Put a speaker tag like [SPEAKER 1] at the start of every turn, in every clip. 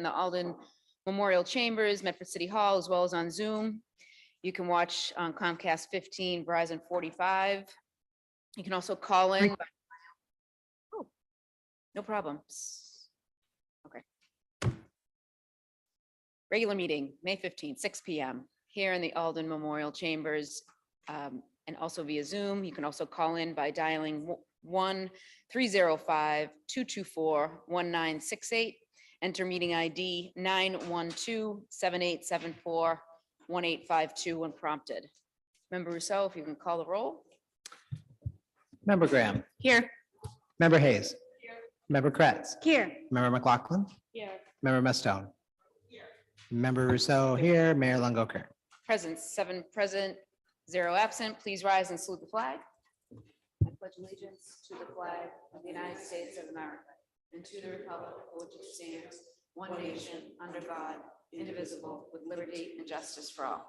[SPEAKER 1] in the Alden Memorial Chambers, Medford City Hall, as well as on Zoom. You can watch on Comcast 15, Verizon 45. You can also call in. Oh, no problem. Okay. Regular meeting, May 15th, 6 p.m. here in the Alden Memorial Chambers, and also via Zoom. You can also call in by dialing 1-305-224-1968. Enter meeting ID 912-7874-1852 when prompted. Member Rousseau, if you can call the roll.
[SPEAKER 2] Member Graham.
[SPEAKER 1] Here.
[SPEAKER 2] Member Hayes. Here. Member Kretz.
[SPEAKER 1] Here.
[SPEAKER 2] Member McLaughlin.
[SPEAKER 1] Here.
[SPEAKER 2] Member Mestone. Here. Member Rousseau here. Mayor Longo-Kern.
[SPEAKER 1] Present, 7 present, 0 absent. Please rise and salute the flag. I pledge allegiance to the flag of the United States of America and to the republic for which it stands, one nation, under God, indivisible, with liberty and justice for all.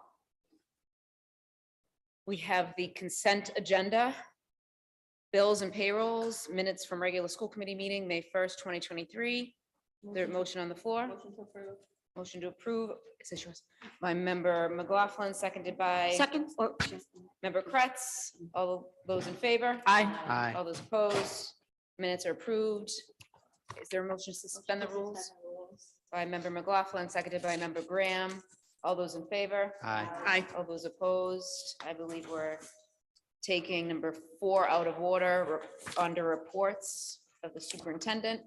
[SPEAKER 1] We have the consent agenda, bills and payrolls, minutes from regular school committee meeting, May 1st, 2023. There motion on the floor? Motion to approve. Is this yours? By member McLaughlin, seconded by.
[SPEAKER 3] Second.
[SPEAKER 1] Member Kretz. All those in favor?
[SPEAKER 3] Aye.
[SPEAKER 2] Aye.
[SPEAKER 1] All those opposed? Minutes are approved. Is there a motion to suspend the rules? By member McLaughlin, seconded by member Graham. All those in favor?
[SPEAKER 2] Aye.
[SPEAKER 3] Aye.
[SPEAKER 1] All those opposed? I believe we're taking number 4 out of order under reports of the superintendent.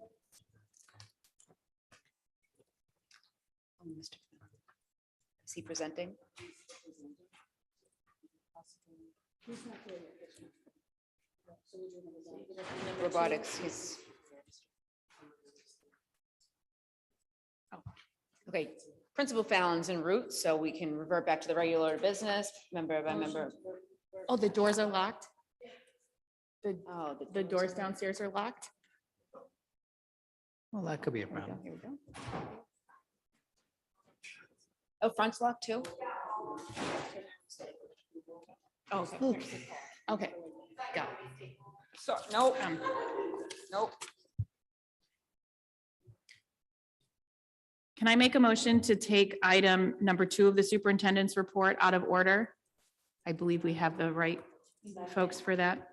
[SPEAKER 1] Is he presenting? Robotics, he's. Oh, okay, Principal Fallon's en route, so we can revert back to the regular business, member by member.
[SPEAKER 3] Oh, the doors are locked?
[SPEAKER 1] Oh,
[SPEAKER 3] The doors downstairs are locked?
[SPEAKER 2] Well, that could be a
[SPEAKER 1] Here we go,
[SPEAKER 2] problem.
[SPEAKER 1] here we go. Oh, front's locked too?
[SPEAKER 3] Oh, okay. Okay, got it.
[SPEAKER 1] So, nope. Nope.
[SPEAKER 3] Can I make a motion to take item number 2 of the superintendent's report out of order? I believe we have the right folks for that.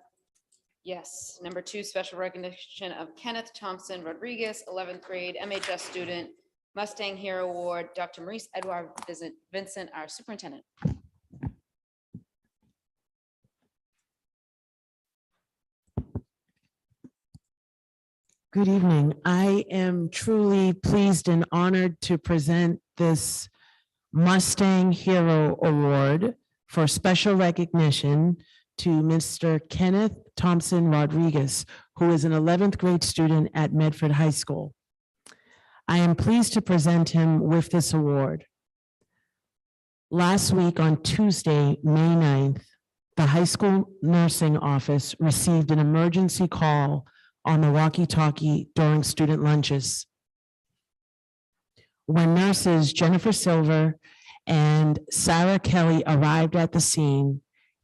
[SPEAKER 1] Yes, number 2, special recognition of Kenneth Thompson Rodriguez, 11th grade MHS student, Mustang Hero Award, Dr. Maurice Edouard Vincent, our superintendent.
[SPEAKER 4] Good evening. I am truly pleased and honored to present this Mustang Hero Award for special recognition to Mr. Kenneth Thompson Rodriguez, who is an 11th grade student at Medford High School. I am pleased to present him with this award. Last week on Tuesday, May 9th, the high school nursing office received an emergency call on the walkie-talkie during student lunches. When nurses Jennifer Silver and Sarah Kelly arrived at the scene,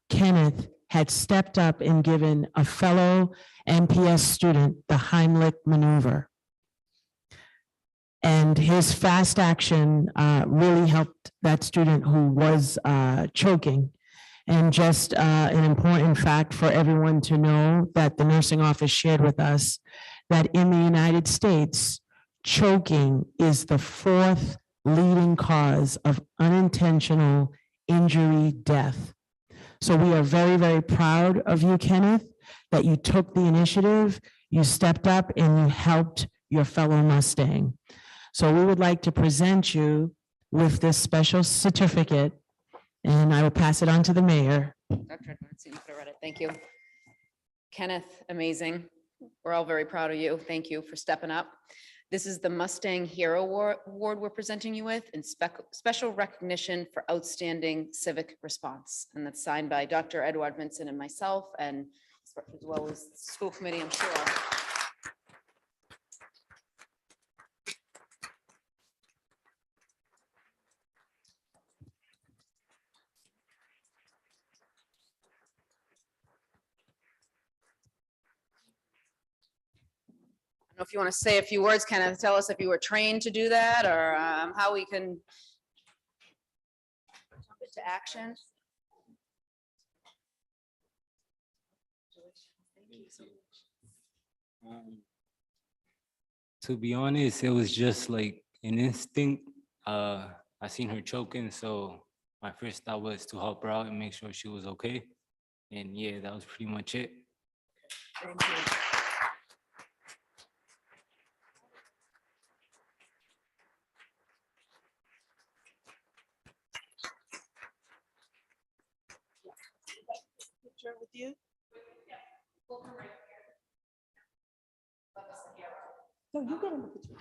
[SPEAKER 4] Kenneth had stepped up and given a fellow MPS student the Heimlich maneuver. And his fast action really helped that student who was choking. And just an important fact for everyone to know that the nursing office shared with us, that in the United States, choking is the 4th leading cause of unintentional injury death. So we are very, very proud of you, Kenneth, that you took the initiative, you stepped up and you helped your fellow Mustang. So we would like to present you with this special certificate, and I will pass it on to the mayor.
[SPEAKER 1] Dr. Edwards, you could have read it. Thank you. Kenneth, amazing. We're all very proud of you. Thank you for stepping up. This is the Mustang Hero Award we're presenting you with in special recognition for outstanding civic response. And that's signed by Dr. Edouard Vincent and myself, and as well as the school committee, I'm sure. know if you want to say a few words, kind of tell us if you were trained to do that or how we can jump into action.
[SPEAKER 5] To be honest, it was just like an instinct. I seen her choking, so my first thought was to help her out and make sure she was okay. And yeah, that was pretty much it.
[SPEAKER 1] Thank you.
[SPEAKER 6] Picture with you? No, you get in the picture.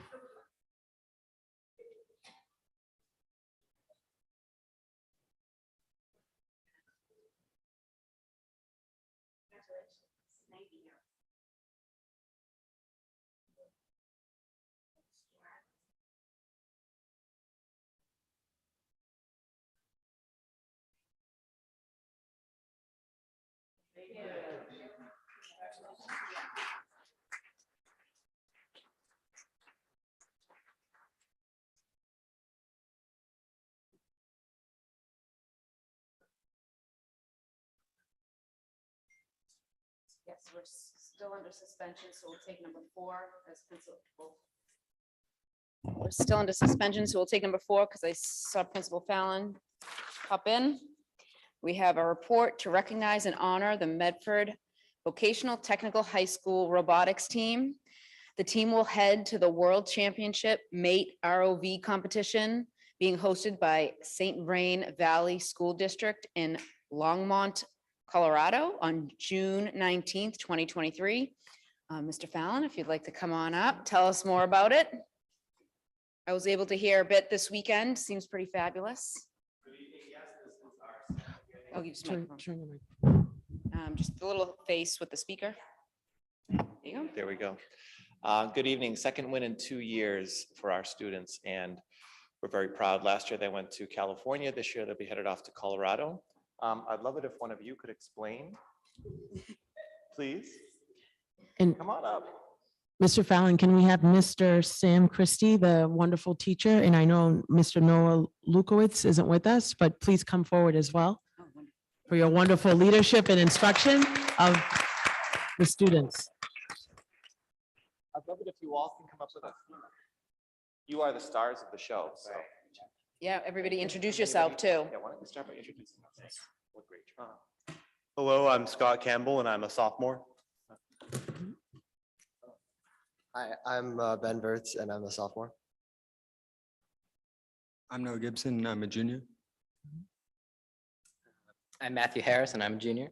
[SPEAKER 1] Yes, we're still under suspension, so we'll take number 4 as principal. We're still under suspension, so we'll take number 4 because I saw Principal Fallon pop in. We have a report to recognize and honor the Medford Vocational Technical High School robotics team. The team will head to the World Championship MATE ROV competition being hosted by St. Vrain Valley School District in Longmont, Colorado on June 19th, 2023. Mr. Fallon, if you'd like to come on up, tell us more about it. I was able to hear a bit this weekend. Seems pretty fabulous. Oh, use
[SPEAKER 4] Turn-
[SPEAKER 1] microphone.
[SPEAKER 4] turn the mic.
[SPEAKER 1] Just a little face with the speaker. There you go.
[SPEAKER 7] There we go. Good evening. Second win in 2 years for our students, and we're very proud. Last year they went to California. This year they'll be headed off to Colorado. I'd love it if one of you could explain, please.
[SPEAKER 4] And
[SPEAKER 7] Come on up.
[SPEAKER 4] Mr. Fallon, can we have Mr. Sam Christie, the wonderful teacher? And I know Mr. Noah Lukowitz isn't with us, but please come forward as well
[SPEAKER 1] Oh, wonderful.
[SPEAKER 4] for your wonderful leadership and instruction of the students.
[SPEAKER 7] I'd love it if you all can come up with us. You are the stars of the show, so.
[SPEAKER 1] Yeah, everybody introduce yourself too.
[SPEAKER 7] Yeah, why don't you start by introducing yourself? What great job.
[SPEAKER 8] Hello, I'm Scott Campbell and I'm a sophomore.
[SPEAKER 9] Hi, I'm Ben Verts and I'm a sophomore.
[SPEAKER 10] I'm Noah Gibson and I'm a junior.
[SPEAKER 11] I'm Matthew Harris and I'm a junior.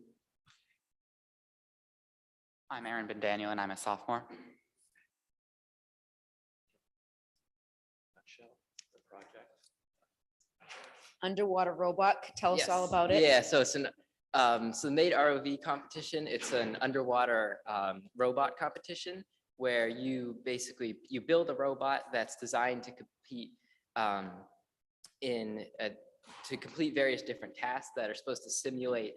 [SPEAKER 12] I'm Aaron Ben Daniel and I'm a sophomore.
[SPEAKER 7] The project.
[SPEAKER 1] Underwater robot, tell us all about it.
[SPEAKER 11] Yeah, so it's the MATE ROV competition. It's an underwater robot competition where you build a robot that's designed to compete to complete various different tasks that are supposed to simulate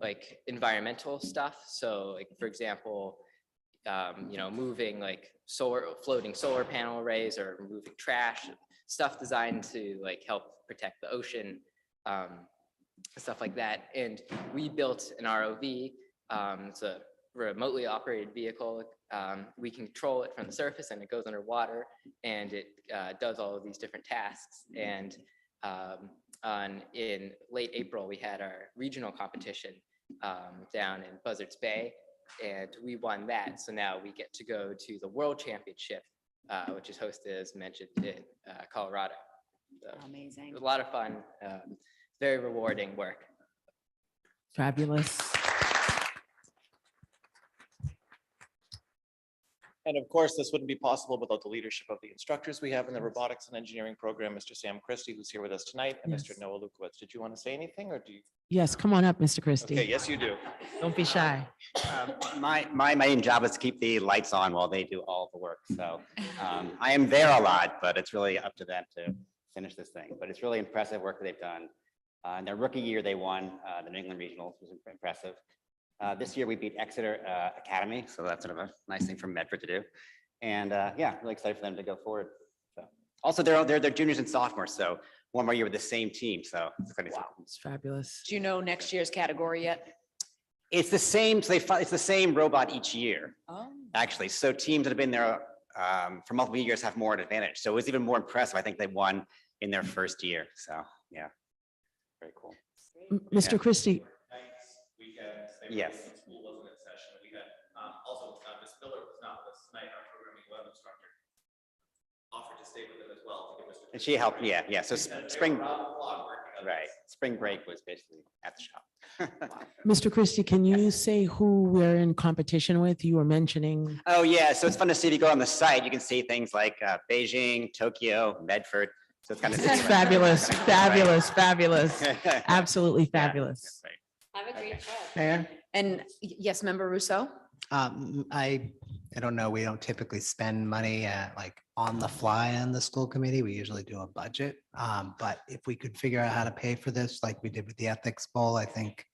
[SPEAKER 11] like environmental stuff. So like, for example, moving like floating solar panel arrays or moving trash, stuff designed to like help protect the ocean, stuff like that. And we built an ROV. It's a remotely operated vehicle. We can control it from the surface and it goes underwater and it does all of these different tasks. And in late April, we had our regional competition down in Buzzards Bay and we won that. So now we get to go to the World Championship, which is hosted, as mentioned, in Colorado. So
[SPEAKER 1] Amazing.
[SPEAKER 11] it was a lot of fun, very rewarding work.
[SPEAKER 4] Fabulous.
[SPEAKER 7] And of course, this wouldn't be possible without the leadership of the instructors we have in the robotics and engineering program, Mr. Sam Christie, who's here with us tonight, and Mr.
[SPEAKER 4] Yes.
[SPEAKER 7] Noah Lukowitz. Did you want to say anything or do you?
[SPEAKER 4] Yes, come on up, Mr. Christie.
[SPEAKER 7] Okay, yes, you do.
[SPEAKER 4] Don't be shy.
[SPEAKER 13] My main job is to keep the lights on while they do all the work. So I am there a lot, but it's really up to them to finish this thing. But it's really impressive work that they've done. In their rookie year, they won the New England Regionals, which was impressive. This year we beat Exeter Academy, so that's sort of a nice thing for Medford to do. And yeah, really excited for them to go forward. So also they're juniors and sophomores, so one more year with the same team. So it's kind of
[SPEAKER 4] It's fabulous.
[SPEAKER 1] Do you know next year's category yet?
[SPEAKER 13] it's the same. So it's the same robot each year,
[SPEAKER 1] Oh.
[SPEAKER 13] actually. So teams that have been there for multiple years have more advantage. So it was even more impressive. I think they won in their first year. So yeah, very cool.
[SPEAKER 4] Mr. Christie,
[SPEAKER 13] Yes.
[SPEAKER 7] School wasn't in session. We had also Ms. Miller was not with us tonight, our programming web instructor. Offered to stay with them as well to give Mr.
[SPEAKER 13] And she helped. Yeah. So spring,
[SPEAKER 7] Right.
[SPEAKER 13] right. Spring break was basically at the shop.
[SPEAKER 4] Mr. Christie, can you say who we're in competition with? You were mentioning.
[SPEAKER 13] Oh, yeah. So it's fun to see if you go on the site, you can see things like Beijing, Tokyo, Medford. So it's kind of
[SPEAKER 4] It's fabulous, fabulous, fabulous. Absolutely
[SPEAKER 13] Yeah,
[SPEAKER 4] fabulous.
[SPEAKER 13] that's right.
[SPEAKER 1] Have a great trip.
[SPEAKER 2] Mayor?
[SPEAKER 1] And yes, Member Rousseau?
[SPEAKER 2] I don't know, we don't typically spend money like on the fly on the school committee. We usually do a budget. But if we could figure out how to pay for this, like we did with the Ethics Bowl, I think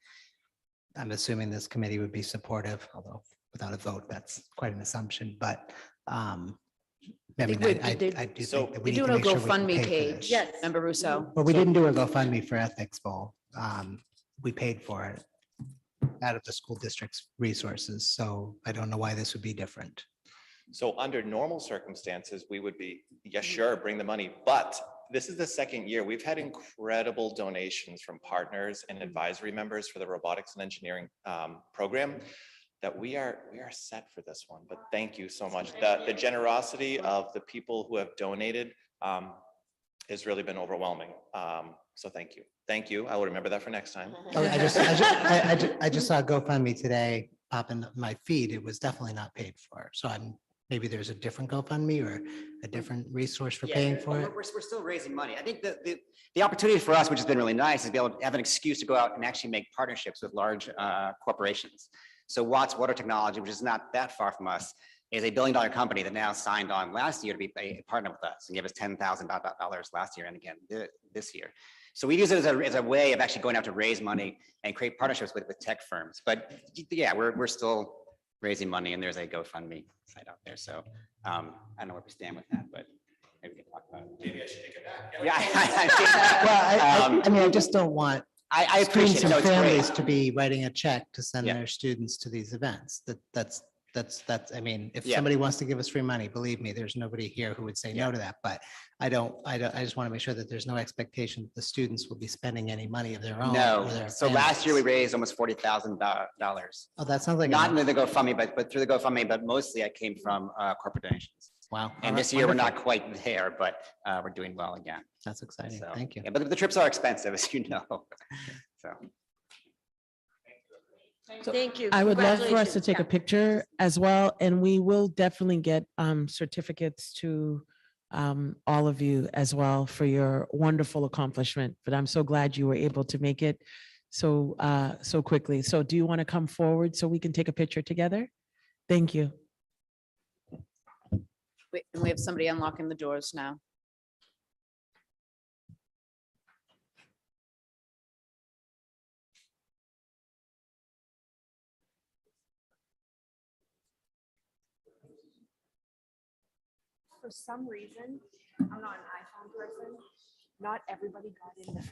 [SPEAKER 2] I'm assuming this committee would be supportive, although without a vote, that's quite an assumption, but I mean, I do think that we
[SPEAKER 1] We
[SPEAKER 2] need
[SPEAKER 1] do
[SPEAKER 2] to
[SPEAKER 1] a
[SPEAKER 2] make sure we can
[SPEAKER 1] GoFundMe
[SPEAKER 2] pay for
[SPEAKER 1] page.
[SPEAKER 2] this.
[SPEAKER 1] Yes. Member Rousseau?
[SPEAKER 2] But we didn't do a GoFundMe for Ethics Bowl. We paid for it out of the school district's resources, so I don't know why this would be different.
[SPEAKER 7] So under normal circumstances, we would be, yeah, sure, bring the money, but this is the second year. We've had incredible donations from partners and advisory members for the robotics and engineering program that we are set for this one, but thank you so much. The generosity of the people who have donated has really been overwhelming. So thank you. Thank you. I will remember that for next time.
[SPEAKER 2] Oh, I just saw GoFundMe today pop in my feed. It was definitely not paid for. So maybe there's a different GoFundMe or a different resource for paying for it.
[SPEAKER 13] We're still raising money. I think the opportunity for us, which has been really nice, is to be able to have an excuse to go out and actually make partnerships with large corporations. So Watts Water Technology, which is not that far from us, is a $1 billion company that now signed on last year to be a partner with us and give us $10,000 last year and again this year. So we use it as a way of actually going out to raise money and create partnerships with tech firms. But yeah, we're still raising money and there's a GoFundMe site out there. So I don't know where we stand with that, but maybe we can talk about it.
[SPEAKER 7] Maybe I should take it back.
[SPEAKER 13] Yeah.
[SPEAKER 2] Well, I mean, I just don't want
[SPEAKER 13] I appreciate
[SPEAKER 2] students
[SPEAKER 13] it. No,
[SPEAKER 2] and
[SPEAKER 13] it's great.
[SPEAKER 2] families to be writing a check to send
[SPEAKER 13] Yeah.
[SPEAKER 2] their students to these events. That's, I mean, if
[SPEAKER 13] Yeah.
[SPEAKER 2] somebody wants to give us free money, believe me, there's nobody here who would say no
[SPEAKER 13] Yeah.
[SPEAKER 2] to that. But I just want to make sure that there's no expectation that the students will be spending any money of their own.
[SPEAKER 13] No.
[SPEAKER 2] or their
[SPEAKER 13] So last year we
[SPEAKER 2] families.
[SPEAKER 13] raised almost $40,000.
[SPEAKER 2] Oh, that sounds like.
[SPEAKER 13] Not in the GoFundMe, but through the GoFundMe, but mostly it came from corporate donations.
[SPEAKER 2] Wow.
[SPEAKER 13] And this year we're not quite there, but we're doing well again.
[SPEAKER 2] That's exciting.
[SPEAKER 13] So,
[SPEAKER 2] Thank you.
[SPEAKER 13] yeah, but the trips are expensive, as you know. So.
[SPEAKER 6] Thank you.
[SPEAKER 4] I would love for us to
[SPEAKER 6] Congratulations.
[SPEAKER 4] take a
[SPEAKER 6] Yeah.
[SPEAKER 4] picture as well, and we will definitely get certificates to all of you as well for your wonderful accomplishment. But I'm so glad you were able to make it so quickly. So do you want to come forward so we can take a picture together? Thank you.
[SPEAKER 1] Wait, and we have somebody unlocking the doors now.
[SPEAKER 6] For some reason, I'm not an iPhone person. Not everybody got in there.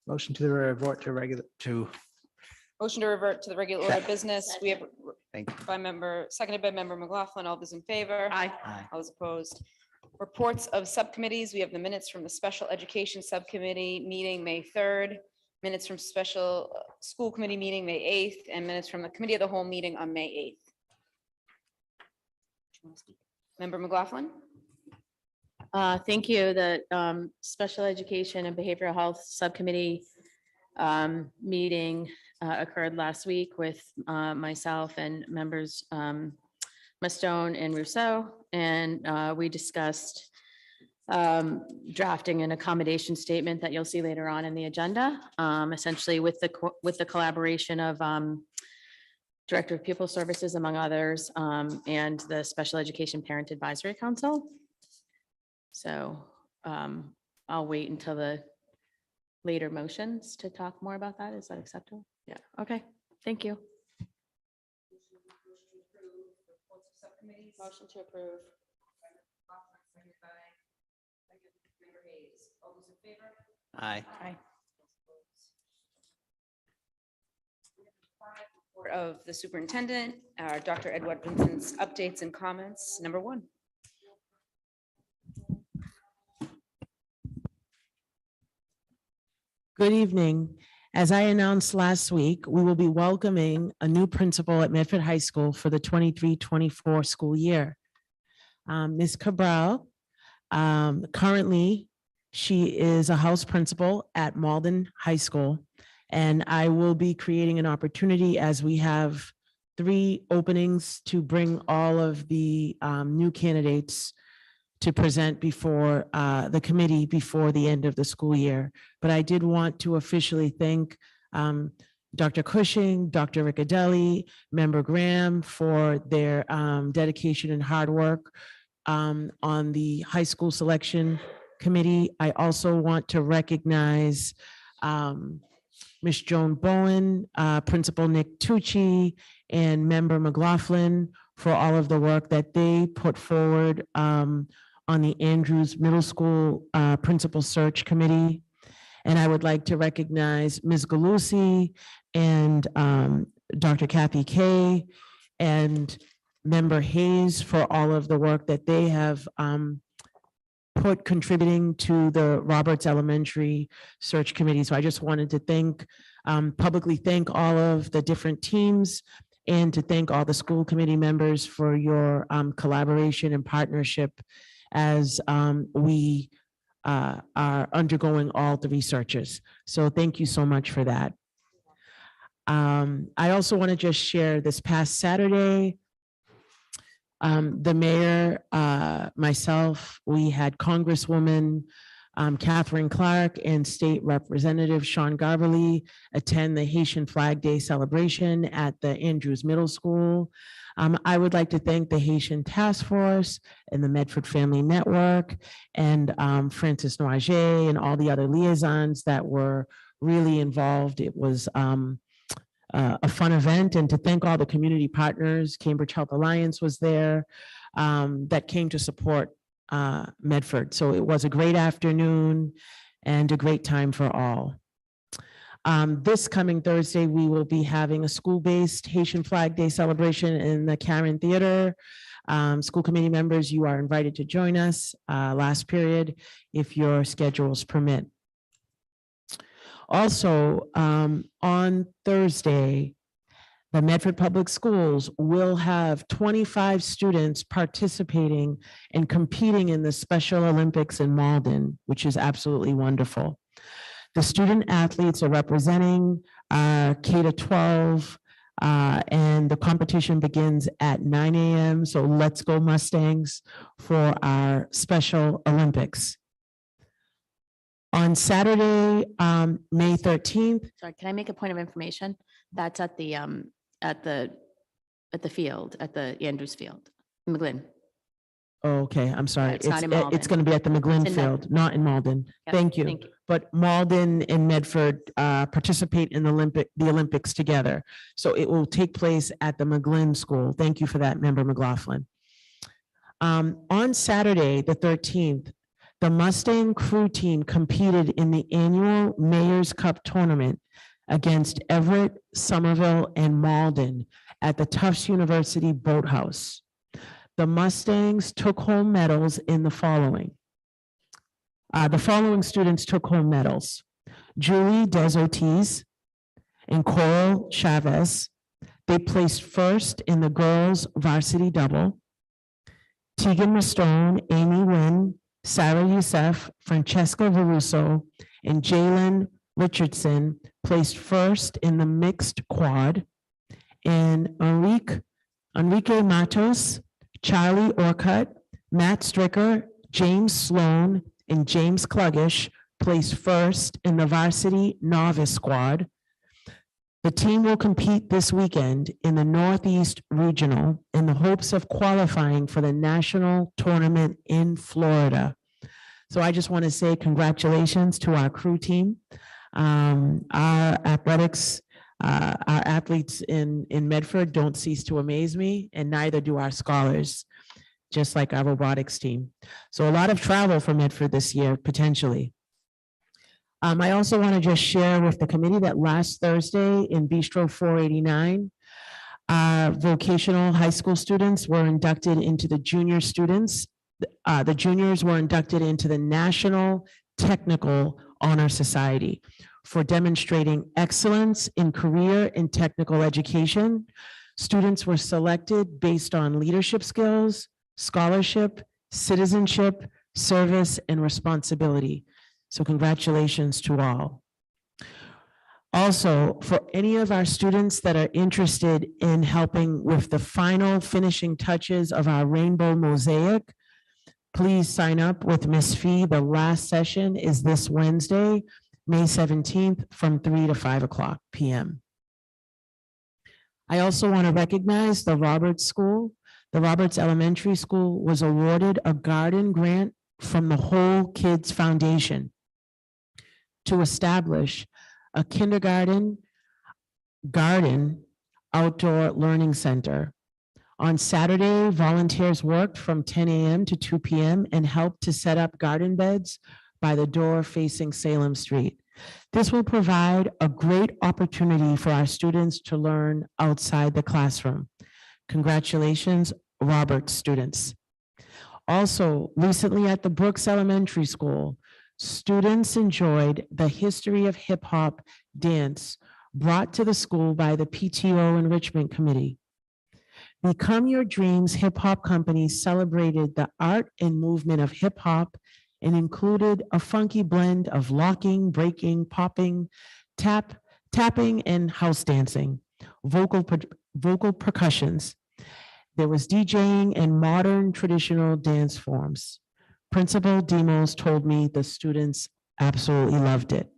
[SPEAKER 2] Motion to revert to regular,
[SPEAKER 1] Motion to revert to the regular order of business. We have
[SPEAKER 2] thank you.
[SPEAKER 1] seconded by member McLaughlin. All those in favor?
[SPEAKER 3] Aye.
[SPEAKER 2] Aye.
[SPEAKER 1] All those opposed? Reports of subcommittees. We have the minutes from the Special Education Subcommittee meeting, May 3rd, minutes from Special School Committee meeting, May 8th, and minutes from the Committee of the Whole meeting on May 8th. Member McLaughlin?
[SPEAKER 3] Thank you. The Special Education and Behavioral Health Subcommittee meeting occurred last week with myself and members Mastone and Rousseau, and we discussed drafting an accommodation statement that you'll see later on in the agenda, essentially with the collaboration of Director of Pupil Services, among others, and the Special Education Parent Advisory Council. So I'll wait until the later motions to talk more about that. Is that acceptable? Yeah. Okay. Thank you.
[SPEAKER 1] Motion to approve.
[SPEAKER 2] Aye.
[SPEAKER 3] Aye.
[SPEAKER 1] Report of the superintendent, Dr. Edward Vincent's updates and comments. Number 1.
[SPEAKER 4] Good evening. As I announced last week, we will be welcoming a new principal at Medford High School for the 23-24 school year. Ms. Cabral, currently, she is a house principal at Malden High School, and I will be creating an opportunity as we have 3 openings to bring all of the new candidates to present before the committee before the end of the school year. But I did want to officially thank Dr. Cushing, Dr. Riccadelli, Member Graham for their dedication and hard work on the high school selection committee. I also want to recognize Ms. Joan Bowen, Principal Nick Tucci, and Member McLaughlin for all of the work that they put forward on the Andrews Middle School Principal Search Committee. And I would like to recognize Ms. Galusi and Dr. Kathy Kay and Member Hayes for all of the work that they have put contributing to the Roberts Elementary Search Committee. So I just wanted to publicly thank all of the different teams and to thank all the school committee members for your collaboration and partnership as we are undergoing all the researches. So thank you so much for that. I also want to just share this past Saturday, the mayor, myself, we had Congresswoman Catherine Clark and State Representative Sean Garvely attend the Haitian Flag Day celebration at the Andrews Middle School. I would like to thank the Haitian Task Force and the Medford Family Network and Francis Noaget and all the other liaisons that were really involved. It was a fun event, and to thank all the community partners. Cambridge Health Alliance was there that came to support Medford. So it was a great afternoon and a great time for all. This coming Thursday, we will be having a school-based Haitian Flag Day celebration in the Karen Theater. School committee members, you are invited to join us last period if your schedules permit. Also, on Thursday, the Medford Public Schools will have 25 students participating and competing in the Special Olympics in Malden, which is absolutely wonderful. The student athletes are representing K-12, and the competition begins at 9 a.m. So let's go Mustangs for our Special Olympics. On Saturday, May 13th.
[SPEAKER 3] Sorry, can I make a point of information? That's at the field, at the Andrews Field, McGlynn.
[SPEAKER 4] Okay, I'm sorry.
[SPEAKER 3] It's not in Malden.
[SPEAKER 4] It's going to be at the McGlynn
[SPEAKER 3] in
[SPEAKER 4] Field, not in Malden.
[SPEAKER 3] Yep,
[SPEAKER 4] Thank you.
[SPEAKER 3] thank you.
[SPEAKER 4] But Malden and Medford participate in the Olympics together. So it will take place at the McGlynn School. Thank you for that, Member McLaughlin. On Saturday, the 13th, The Mustang crew team competed in the annual Mayor's Cup tournament against Everett, Somerville, and Malden at the Tufts University Boathouse. The Mustangs took home medals in the following. The following students took home medals: Julie Desortiz and Coral Chavez. They placed first in the girls varsity double. Tegan Restone, Amy Wynn, Sarah Youssef, Francesca Varuso, and Jalen Richardson placed first in the mixed quad. And Enrique Matos, Charlie Orcutt, Matt Stricker, James Sloan, and James Kluggish placed first in the varsity novice squad. The team will compete this weekend in the Northeast Regional in the hopes of qualifying for the national tournament in Florida. So I just want to say congratulations to our crew team. Our athletics, our athletes in Medford don't cease to amaze me, and neither do our scholars, just like our robotics team. So a lot of travel for Medford this year, potentially. I also want to just share with the committee that last Thursday in Bistro 489, vocational high school students were inducted into the junior students. The juniors were inducted into the National Technical Honor Society for demonstrating excellence in career and technical education. Students were selected based on leadership skills, scholarship, citizenship, service, and responsibility. So congratulations to all. Also, for any of our students that are interested in helping with the final finishing touches of our rainbow mosaic, please sign up with Ms. Fee. The last session is this Wednesday, May 17th from 3 to 5 o'clock p.m. I also want to recognize the Roberts School. The Roberts Elementary School was awarded a garden grant from the Whole Kids Foundation to establish a kindergarten garden outdoor learning center. On Saturday, volunteers worked from 10 a.m. to 2 p.m. and helped to set up garden beds by the door facing Salem Street. This will provide a great opportunity for our students to learn outside the classroom. Congratulations, Roberts students. Also, recently at the Brooks Elementary School, students enjoyed the history of hip hop dance brought to the school by the PTO Enrichment Committee. Become Your Dreams Hip Hop Company celebrated the art and movement of hip hop and included a funky blend of locking, breaking, popping, tapping, and house dancing, vocal percussions. There was DJing and modern traditional dance forms. Principal Demos told me the students absolutely loved it.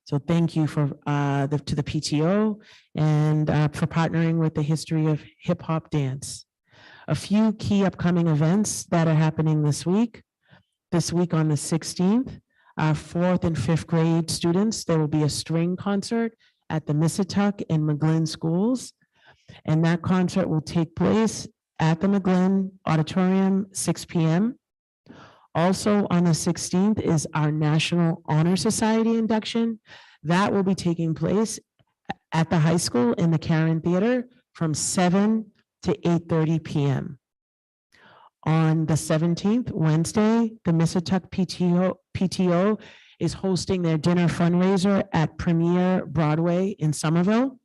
[SPEAKER 4] So thank you to the PTO and for partnering with the history of hip hop dance. A few key upcoming events that are happening this week. This week on the 16th, our 4th and 5th grade students, there will be a string concert at the Missatuck and McGlynn schools. And that concert will take place at the McGlynn Auditorium, 6 p.m. Also on the 16th is our National Honor Society induction. That will be taking place at the high school in the Karen Theater from 7 to 8:30 p.m. On the 17th, Wednesday, the Missatuck PTO is hosting their dinner fundraiser at Premier Broadway in Somerville.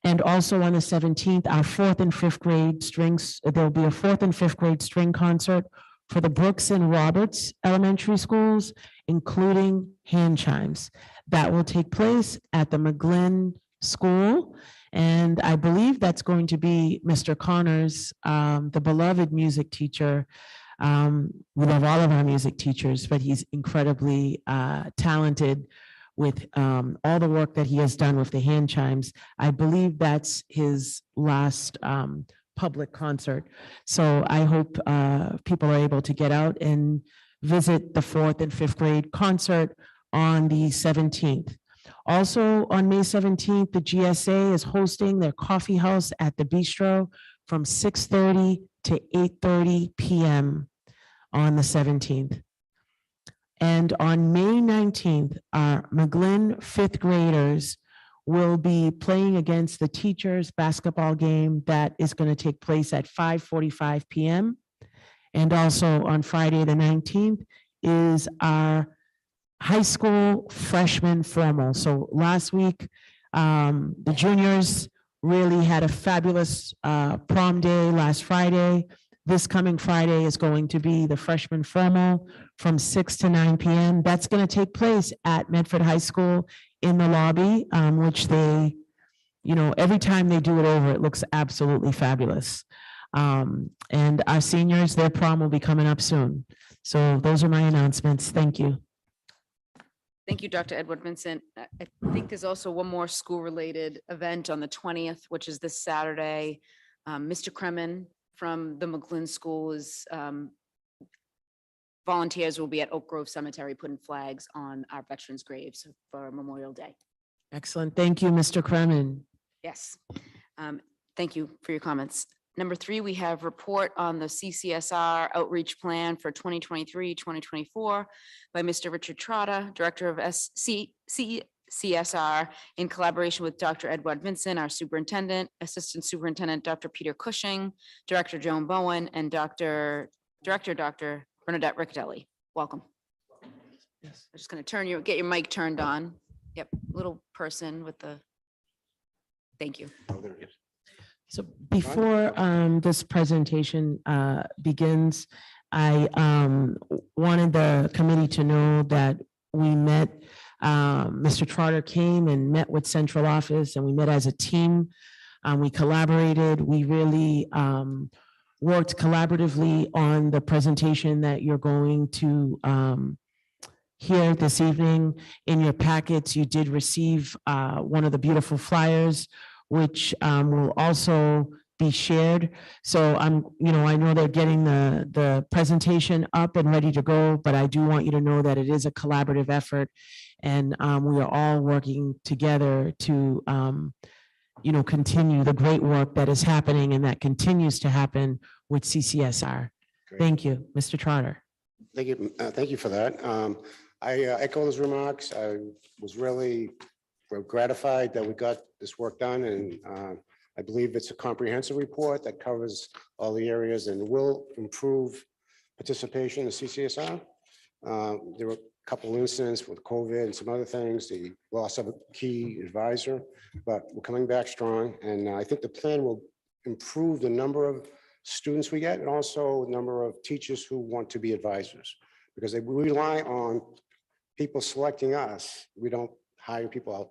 [SPEAKER 4] And also on the 17th, our 4th and 5th grade strings, there'll be a 4th and 5th grade string concert for the Brooks and Roberts elementary schools, including hand chimes. That will take place at the McGlynn School. And I believe that's going to be Mr. Connors, the beloved music teacher. We love all of our music teachers, but he's incredibly talented with all the work that he has done with the hand chimes. I believe that's his last public concert. So I hope people are able to get out and visit the 4th and 5th grade concert on the 17th. Also on May 17th, the GSA is hosting their coffee house at the Bistro from 6:30 to 8:30 p.m. on the 17th. And on May 19th, our McGlynn fifth graders will be playing against the teachers' basketball game that is going to take place at 5:45 p.m. And also on Friday, the 19th, is our high school freshman formal. So last week, the juniors really had a fabulous prom day last Friday. This coming Friday is going to be the freshman formal from 6 to 9 p.m. That's going to take place at Medford High School in the lobby, which they, every time they do it over, it looks absolutely fabulous. And our seniors, their prom will be coming up soon. So those are my announcements. Thank you.
[SPEAKER 1] Thank you, Dr. Edward Vincent. I think there's also one more school-related event on the 20th, which is this Saturday. Mr. Kremen from the McGlynn School is volunteers will be at Oak Grove Cemetery putting flags on our veterans' graves for Memorial Day.
[SPEAKER 4] Excellent. Thank you, Mr. Kremen.
[SPEAKER 1] Yes. Thank you for your comments. Number 3, we have report on the CCSR outreach plan for 2023-2024 by Mr. Richard Trotta, Director of CSR, in collaboration with Dr. Edward Vincent, our superintendent, Assistant Superintendent Dr. Peter Cushing, Director Joan Bowen, and Director Dr. Bernadette Riccadelli. Welcome. Yes. I'm just going to get your mic turned on. Yep, little person with the, thank you.
[SPEAKER 14] Oh, there it is.
[SPEAKER 4] So before this presentation begins, I wanted the committee to know that we met, Mr. Trotter came and met with central office, and we met as a team. We collaborated. We really worked collaboratively on the presentation that you're going to hear this evening. In your packets, you did receive one of the beautiful flyers, which will also be shared. So I know they're getting the presentation up and ready to go, but I do want you to know that it is a collaborative effort, and we are all working together to, continue the great work that is happening and that continues to happen with CCSR.
[SPEAKER 14] Great.
[SPEAKER 4] Thank you, Mr. Trotter.
[SPEAKER 14] Thank you. Thank you for that. I echo those remarks. I was really gratified that we got this work done, and I believe it's a comprehensive report that covers all the areas and will improve participation in CCSR. There were a couple of incidents with COVID and some other things, the loss of a key advisor, but we're coming back strong. And I think the plan will improve the number of students we get and also the number of teachers who want to be advisors, because we rely on people selecting us. We don't hire people out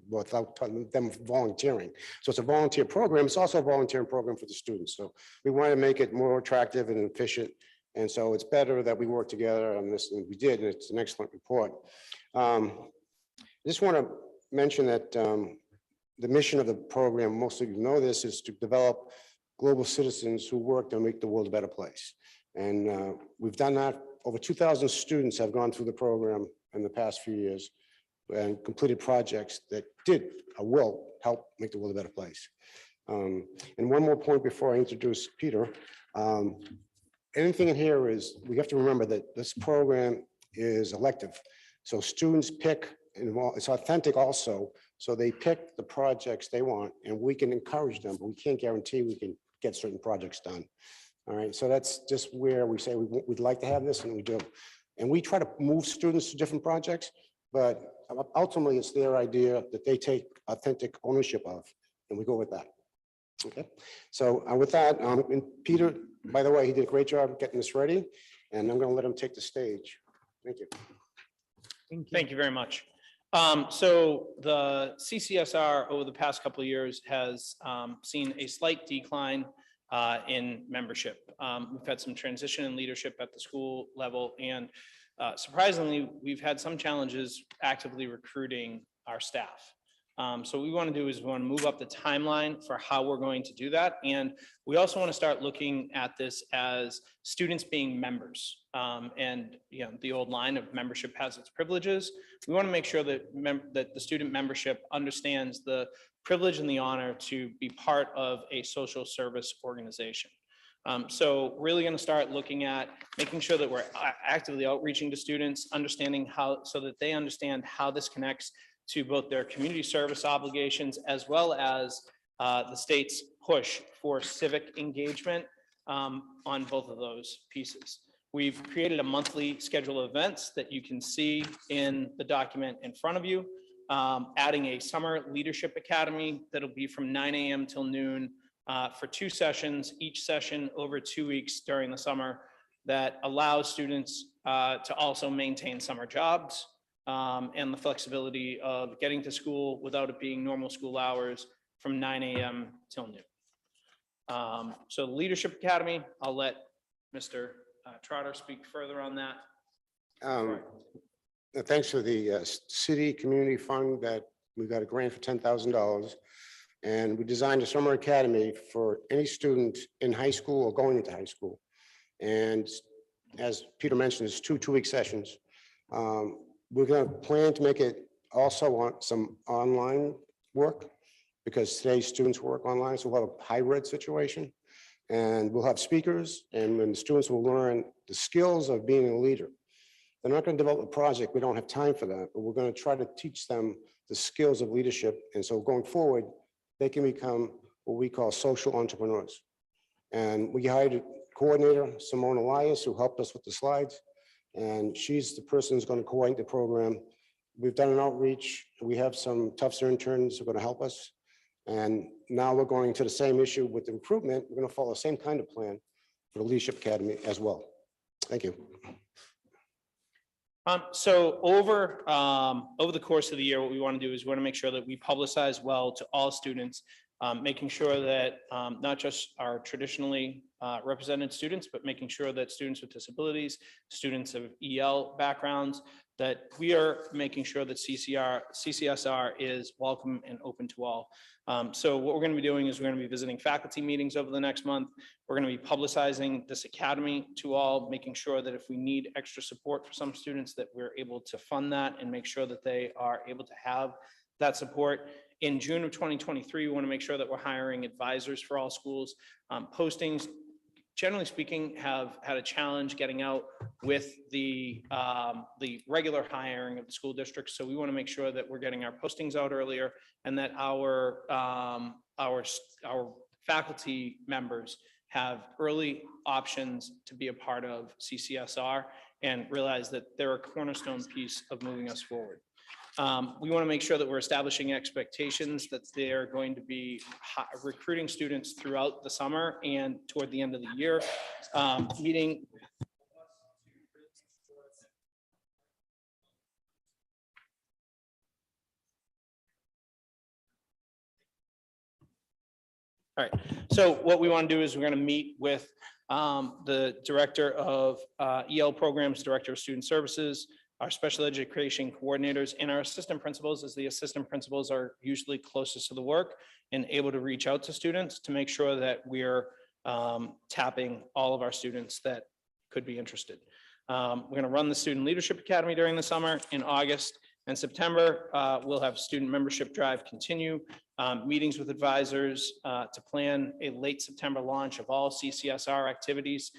[SPEAKER 14] without them volunteering. So it's a volunteer program. It's also a volunteering program for the students. So we want to make it more attractive and efficient. And so it's better that we work together on this, and we did, and it's an excellent report. I just want to mention that the mission of the program, most of you know this, is to develop global citizens who work to make the world a better place. And we've done that. Over 2,000 students have gone through the program in the past few years and completed projects that will help make the world a better place. And one more point before I introduce Peter. Anything in here is, we have to remember that this program is elective. So students pick, and it's authentic also. So they pick the projects they want, and we can encourage them, but we can't guarantee we can get certain projects done. All right, so that's just where we say we'd like to have this, and we do. And we try to move students to different projects, but ultimately it's their idea that they take authentic ownership of, and we go with that. Okay, so with that, and Peter, by the way, he did a great job getting this ready, and I'm going to let him take the stage. Thank you.
[SPEAKER 15] Thank you very much. So the CCSR over the past couple of years has seen a slight decline in membership. We've had some transition in leadership at the school level, and surprisingly, we've had some challenges actively recruiting our staff. So what we want to do is we want to move up the timeline for how we're going to do that. And we also want to start looking at this as students being members. And the old line of membership has its privileges. We want to make sure that that the student membership understands the privilege and the honor to be part of a social service organization. So really going to start looking at making sure that we're actively outreaching to students, understanding how, so that they understand how this connects to both their community service obligations as well as the state's push for civic engagement on both of those pieces. We've created a monthly schedule of events that you can see in the document in front of you, adding a summer leadership academy that'll be from 9 a.m. till noon for 2 sessions, each session over 2 weeks during the summer, that allows students to also maintain summer jobs and the flexibility of getting to school without it being normal school hours from 9 a.m. till noon. So the Leadership Academy, I'll let Mr. Trotter speak further on that.
[SPEAKER 14] Thanks for the city community fund that we got a grant for $10,000. And we designed a summer academy for any student in high school or going into high school. And as Peter mentioned, it's 2 2-week sessions. We're going to plan to make it also on some online work because today's students work online. So we'll have a hybrid situation and we'll have speakers, and when the students will learn the skills of being a leader. They're not going to develop a project. We don't have time for that, but we're going to try to teach them the skills of leadership. And so going forward, they can become what we call social entrepreneurs. And we hired a coordinator, Simone Elias, who helped us with the slides. And she's the person who's going to coordinate the program. We've done an outreach. We have some Tufts interns who are going to help us. And now we're going to the same issue with the recruitment. We're going to follow the same kind of plan for the Leadership Academy as well. Thank you.
[SPEAKER 15] So over the course of the year, what we want to do is we want to make sure that we publicize well to all students, making sure that not just our traditionally represented students, but making sure that students with disabilities, students of EL backgrounds, that we are making sure that CCSR is welcome and open to all. So what we're going to be doing is we're going to be visiting faculty meetings over the next month. We're going to be publicizing this academy to all, making sure that if we need extra support for some students, that we're able to fund that and make sure that they are able to have that support. In June of 2023, we want to make sure that we're hiring advisors for all schools. Postings, generally speaking, have had a challenge getting out with the regular hiring of the school districts. So we want to make sure that we're getting our postings out earlier and that our faculty members have early options to be a part of CCSR and realize that they're a cornerstone piece of moving us forward. We want to make sure that we're establishing expectations that they're going to be recruiting students throughout the summer and toward the end of the year, meeting. All right, so what we want to do is we're going to meet with the director of EL programs, director of student services, our special education coordinators, and our assistant principals, as the assistant principals are usually closest to the work and able to reach out to students to make sure that we're tapping all of our students that could be interested. We're going to run the Student Leadership Academy during the summer. In August and September, we'll have student membership drive continue, meetings with advisors to plan a late September launch of all CCSR activities.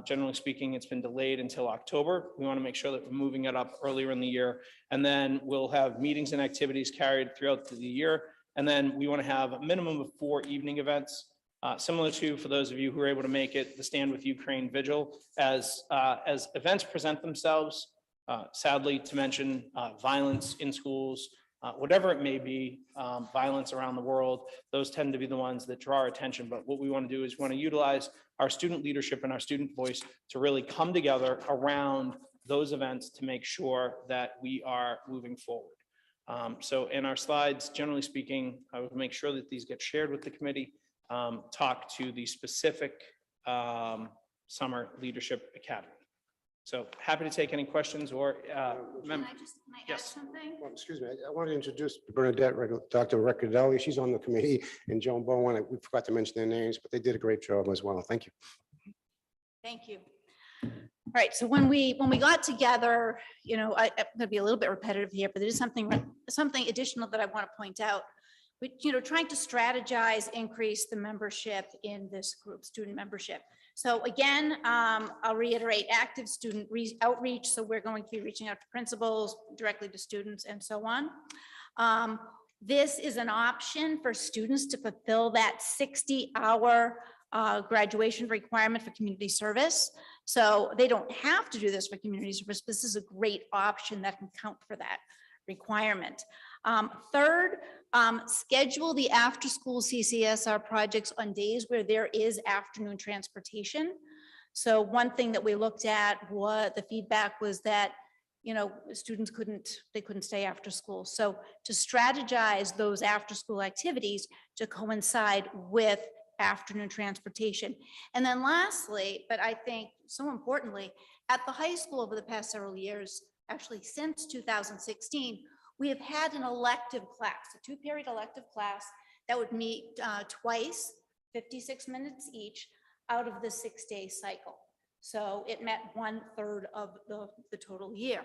[SPEAKER 15] Generally speaking, it's been delayed until October. We want to make sure that we're moving it up earlier in the year. And then we'll have meetings and activities carried throughout the year. And then we want to have a minimum of 4 evening events, similar to, for those of you who are able to make it, the Stand With Ukraine Vigil. As events present themselves, sadly to mention violence in schools, whatever it may be, violence around the world, those tend to be the ones that draw our attention. But what we want to do is we want to utilize our student leadership and our student voice to really come together around those events to make sure that we are moving forward. So in our slides, generally speaking, I would make sure that these get shared with the committee, talk to the specific Summer Leadership Academy. So happy to take any questions or. Yes.
[SPEAKER 14] Well, excuse me, I want to introduce Bernadette, Dr. Riccadelli. She's on the committee, and Joan Bowen. We forgot to mention their names, but they did a great job as well. Thank you.
[SPEAKER 16] Thank you. All right, so when we got together, I'm going to be a little bit repetitive here, but there is something additional that I want to point out. trying to strategize, increase the membership in this group, student membership. So again, I'll reiterate, active student outreach. So we're going to be reaching out to principals, directly to students, and so on. This is an option for students to fulfill that 60-hour graduation requirement for community service. So they don't have to do this for community service, but this is a great option that can count for that requirement. Third, schedule the after-school CCSR projects on days where there is afternoon transportation. So one thing that we looked at, what the feedback was that, students couldn't stay after school. So to strategize those after-school activities to coincide with afternoon transportation. And then lastly, but I think so importantly, at the high school over the past several years, actually since 2016, we have had an elective class, a 2-period elective class that would meet twice, 56 minutes each, out of the 6-day cycle. So it met 1/3 of the total year.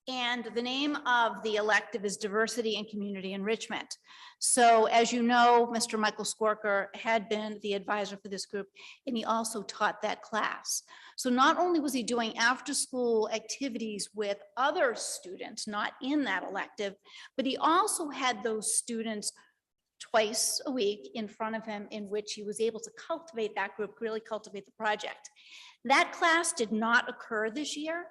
[SPEAKER 16] And the name of the elective is Diversity and Community Enrichment. So as you know, Mr. Michael Skorker had been the advisor for this group, and he also taught that class. So not only was he doing after-school activities with other students, not in that elective, but he also had those students twice a week in front of him in which he was able to cultivate that group, really cultivate the project. That class did not occur this year.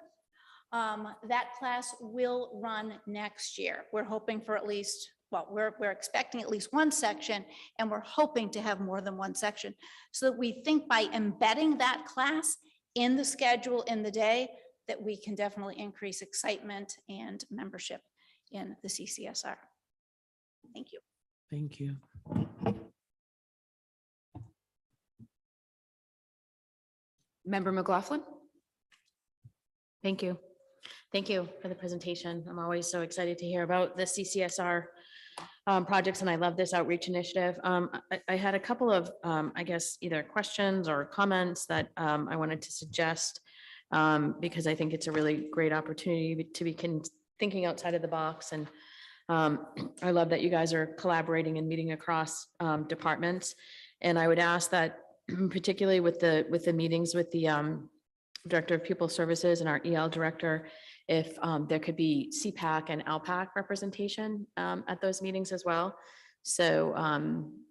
[SPEAKER 16] That class will run next year. We're hoping for at least, well, we're expecting at least one section, and we're hoping to have more than one section. So that we think by embedding that class in the schedule in the day, that we can definitely increase excitement and membership in the CCSR. Thank you.
[SPEAKER 4] Thank you.
[SPEAKER 1] Member McLaughlin?
[SPEAKER 3] Thank you. Thank you for the presentation. I'm always so excited to hear about the CCSR projects, and I love this outreach initiative. I had a couple of, I guess, either questions or comments that I wanted to suggest because I think it's a really great opportunity to be thinking outside of the box. And I love that you guys are collaborating and meeting across departments. And I would ask that, particularly with the meetings with the Director of Pupil Services and our EL Director, if there could be CPAC and LPAC representation at those meetings as well. So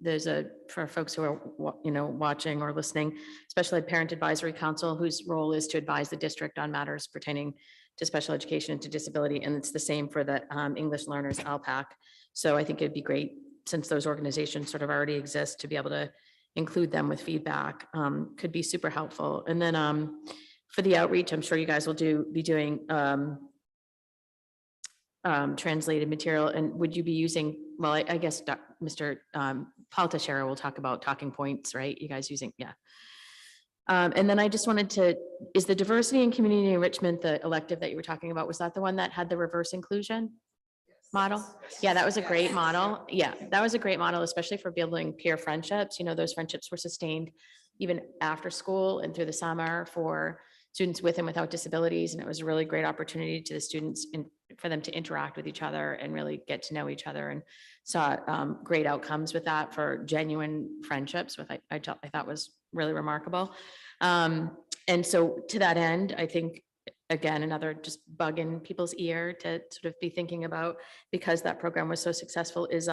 [SPEAKER 3] there's for folks who are watching or listening, especially Parent Advisory Council, whose role is to advise the district on matters pertaining to special education and to disability. And it's the same for the English Learners LPAC. So I think it'd be great, since those organizations sort of already exist, to be able to include them with feedback. Could be super helpful. And then for the outreach, I'm sure you guys will be doing translated material. And would you be using, well, I guess Mr. Paul Teixeira will talk about talking points, right? You guys using, yeah. And then I just wanted to, is the diversity and community enrichment, the elective that you were talking about, was that the one that had the reverse inclusion model? Yeah, that was a great model. Yeah, that was a great model, especially for building peer friendships. Those friendships were sustained even after school and through the summer for students with and without disabilities. And it was a really great opportunity to the students for them to interact with each other and really get to know each other, and saw great outcomes with that for genuine friendships, which I thought was really remarkable. And so to that end, I think, again, another just bug in people's ear to sort of be thinking about, because that program was so successful, is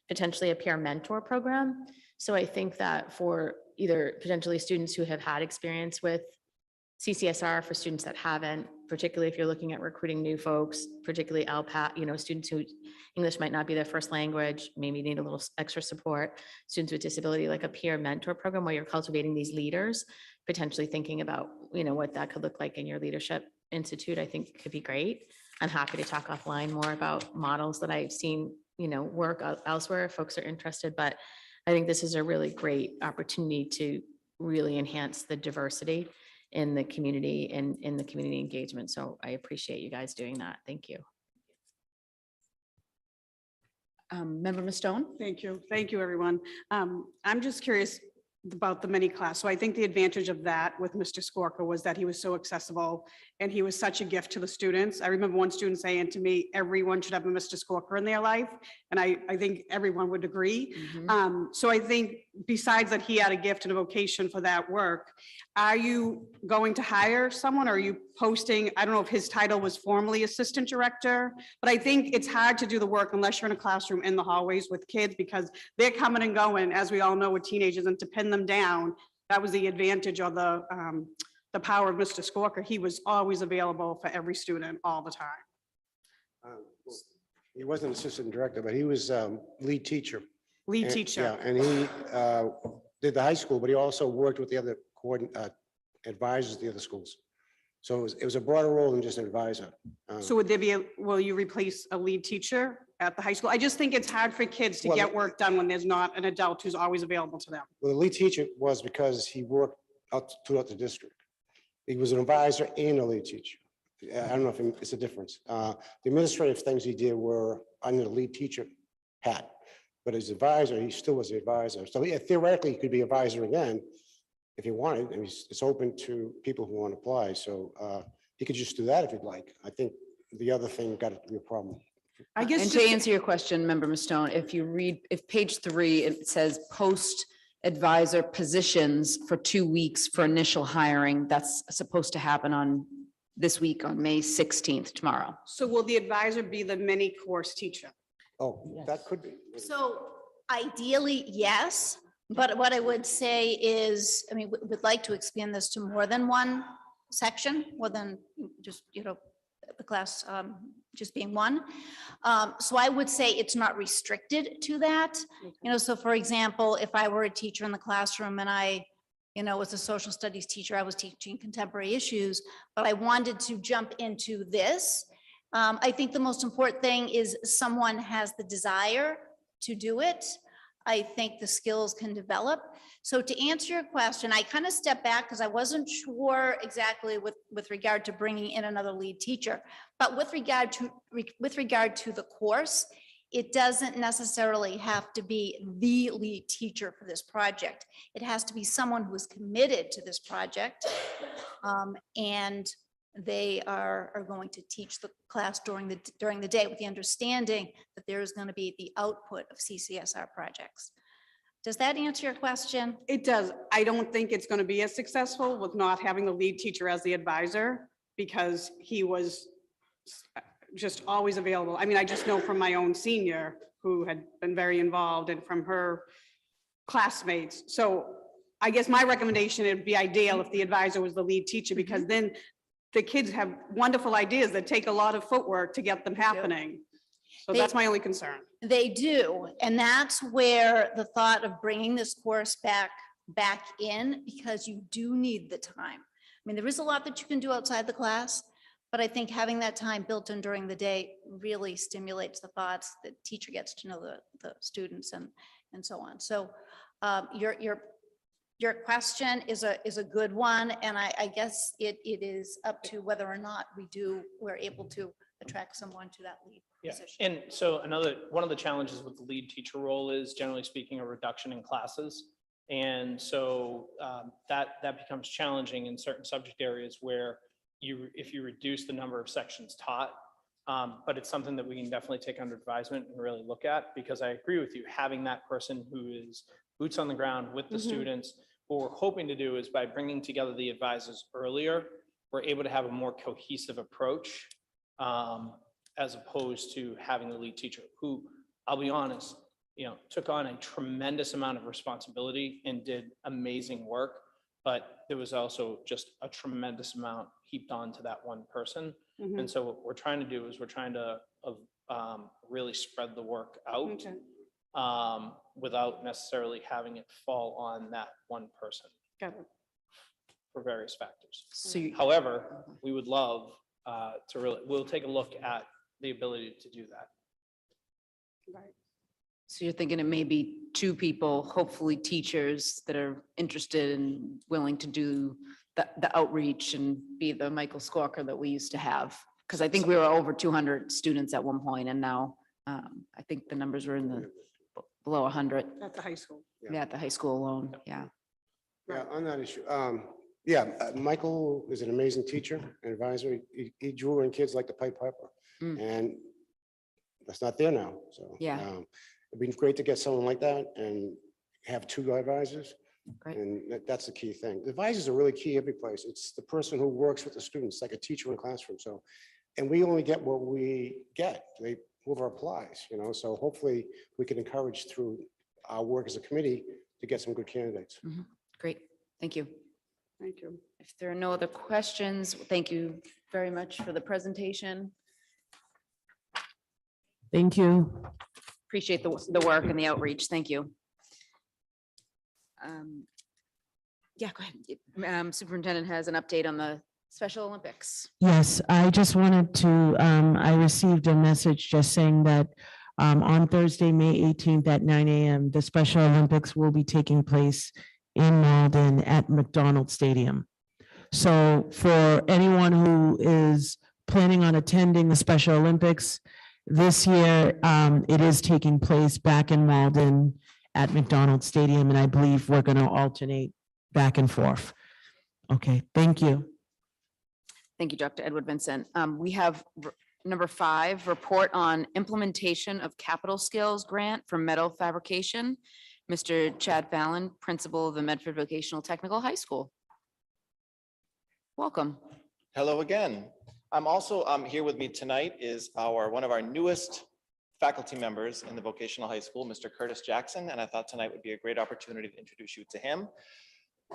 [SPEAKER 3] potentially a peer mentor program. So I think that for either potentially students who have had experience with CCSR, for students that haven't, particularly if you're looking at recruiting new folks, particularly LPAT, students who English might not be their first language, maybe need a little extra support, students with disability, like a peer mentor program where you're cultivating these leaders, potentially thinking about, what that could look like in your leadership institute, I think could be great. I'm happy to talk offline more about models that I've seen, work elsewhere if folks are interested, but I think this is a really great opportunity to really enhance the diversity in the community and in the community engagement. So I appreciate you guys doing that. Thank you.
[SPEAKER 1] Member Ms. Stone?
[SPEAKER 17] Thank you. Thank you, everyone. I'm just curious, about the mini class. So I think the advantage of that with Mr. Skorka was that he was so accessible and he was such a gift to the students. I remember one student saying to me, everyone should have a Mr. Skorka in their life. And I think everyone would agree. So I think besides that, he had a gift and a vocation for that work. Are you going to hire someone? Are you posting? I don't know if his title was formerly assistant director, but I think it's hard to do the work unless you're in a classroom in the hallways with kids because they're coming and going, as we all know, with teenagers, and to pin them down. That was the advantage or the power of Mr. Skorka. He was always available for every student all the time.
[SPEAKER 14] He wasn't assistant director, but he was lead teacher.
[SPEAKER 17] Lead
[SPEAKER 14] And-
[SPEAKER 17] teacher.
[SPEAKER 14] Yeah, and he did the high school, but he also worked with the other advisors at the other schools. So it was a broader role than just an advisor.
[SPEAKER 17] So would there be, will you replace a lead teacher at the high school? I just think it's hard for kids to
[SPEAKER 14] Well,
[SPEAKER 17] get work done when there's not an adult who's always available to them.
[SPEAKER 14] Well, the lead teacher was because he worked out throughout the district. He was an advisor and a lead teacher. I don't know if it's a difference. The administrative things he did were under the lead teacher hat, but as advisor, he still was the advisor. So yeah, theoretically, he could be advisor again if he wanted. I mean, it's open to people who want to apply. So he could just do that if he'd like. I think the other thing got to be a problem.
[SPEAKER 17] I guess
[SPEAKER 1] And to
[SPEAKER 17] just-
[SPEAKER 1] answer your question, Member Mastone, if you read, if page 3, it says post advisor positions for 2 weeks for initial hiring. That's supposed to happen on this week on May 16th, tomorrow.
[SPEAKER 17] So will the advisor be the mini course teacher?
[SPEAKER 14] Oh, that could be.
[SPEAKER 16] So ideally, yes, but what I would say is, I mean, we'd like to expand this to more than one section, more than just, the class just being one. So I would say it's not restricted to that. So for example, if I were a teacher in the classroom and I, was a social studies teacher, I was teaching contemporary issues, but I wanted to jump into this. I think the most important thing is someone has the desire to do it. I think the skills can develop. So to answer your question, I kind of stepped back because I wasn't sure exactly with regard to bringing in another lead teacher. But with regard to the course, it doesn't necessarily have to be the lead teacher for this project. It has to be someone who is committed to this project. And they are going to teach the class during the day with the understanding that there is going to be the output of CCSR projects. Does that answer your question?
[SPEAKER 17] It does. I don't think it's going to be as successful with not having the lead teacher as the advisor because he was just always available. I mean, I just know from my own senior who had been very involved and from her classmates. So I guess my recommendation, it'd be ideal if the advisor was the lead teacher because then the kids have wonderful ideas that take a lot of footwork to get them happening. So that's my only concern.
[SPEAKER 16] They do. And that's where the thought of bringing this course back in, because you do need the time. I mean, there is a lot that you can do outside the class, but I think having that time built in during the day really stimulates the thoughts. The teacher gets to know the students and so on. So your question is a good one, and I guess it is up to whether or not we're able to attract someone to that lead position.
[SPEAKER 15] And so one of the challenges with the lead teacher role is, generally speaking, a reduction in classes. And so that becomes challenging in certain subject areas where if you reduce the number of sections taught, but it's something that we can definitely take under advisement and really look at, because I agree with you, having that person who is boots on the ground with the students. What we're hoping to do is by bringing together the advisors earlier, we're able to have a more cohesive approach as opposed to having the lead teacher who, I'll be honest, took on a tremendous amount of responsibility and did amazing work, but there was also just a tremendous amount heaped onto that one person. And so what we're trying to do is we're trying to really spread the work out. Without necessarily having it fall on that one person.
[SPEAKER 17] Got it.
[SPEAKER 15] For various factors.
[SPEAKER 1] So
[SPEAKER 15] However, we would love we'll take a look at the ability to do that.
[SPEAKER 17] Right.
[SPEAKER 1] So you're thinking it may be 2 people, hopefully teachers that are interested and willing to do the outreach and be the Michael Skorka that we used to have. Because I think we were over 200 students at one point, and now I think the numbers were in the below 100.
[SPEAKER 17] At the high school.
[SPEAKER 1] Yeah, at the high school alone. Yeah.
[SPEAKER 14] Yeah, on that issue. Yeah, Michael is an amazing teacher and advisor. He drew in kids like the Pied Piper.
[SPEAKER 1] Mm.
[SPEAKER 14] And that's not there now. So
[SPEAKER 1] Yeah.
[SPEAKER 14] it'd be great to get someone like that and have two advisors.
[SPEAKER 1] Great.
[SPEAKER 14] And that's the key thing. The advisors are really key every place. It's the person who works with the students, like a teacher in a classroom. So, and we only get what we get. Whoever applies, so hopefully we can encourage through our work as a committee to get some good candidates.
[SPEAKER 1] Great, thank you.
[SPEAKER 17] Thank you.
[SPEAKER 1] If there are no other questions, thank you very much for the presentation.
[SPEAKER 4] Thank you.
[SPEAKER 1] Appreciate the work and the outreach. Thank you. Yeah, go ahead. Superintendent has an update on the Special Olympics.
[SPEAKER 4] Yes, I just wanted to, I received a message just saying that on Thursday, May 18th at 9 a.m., the Special Olympics will be taking place in Malden at McDonald Stadium. So for anyone who is planning on attending the Special Olympics this year, it is taking place back in Malden at McDonald Stadium, and I believe we're going to alternate back and forth. Okay, thank you.
[SPEAKER 1] Thank you, Dr. Edward Vincent. We have number 5, report on implementation of capital skills grant for metal fabrication. Mr. Chad Fallon, principal of the Medford Vocational Technical High School. Welcome.
[SPEAKER 7] Hello again. I'm also here with me tonight is one of our newest faculty members in the vocational high school, Mr. Curtis Jackson, and I thought tonight would be a great opportunity to introduce you to him.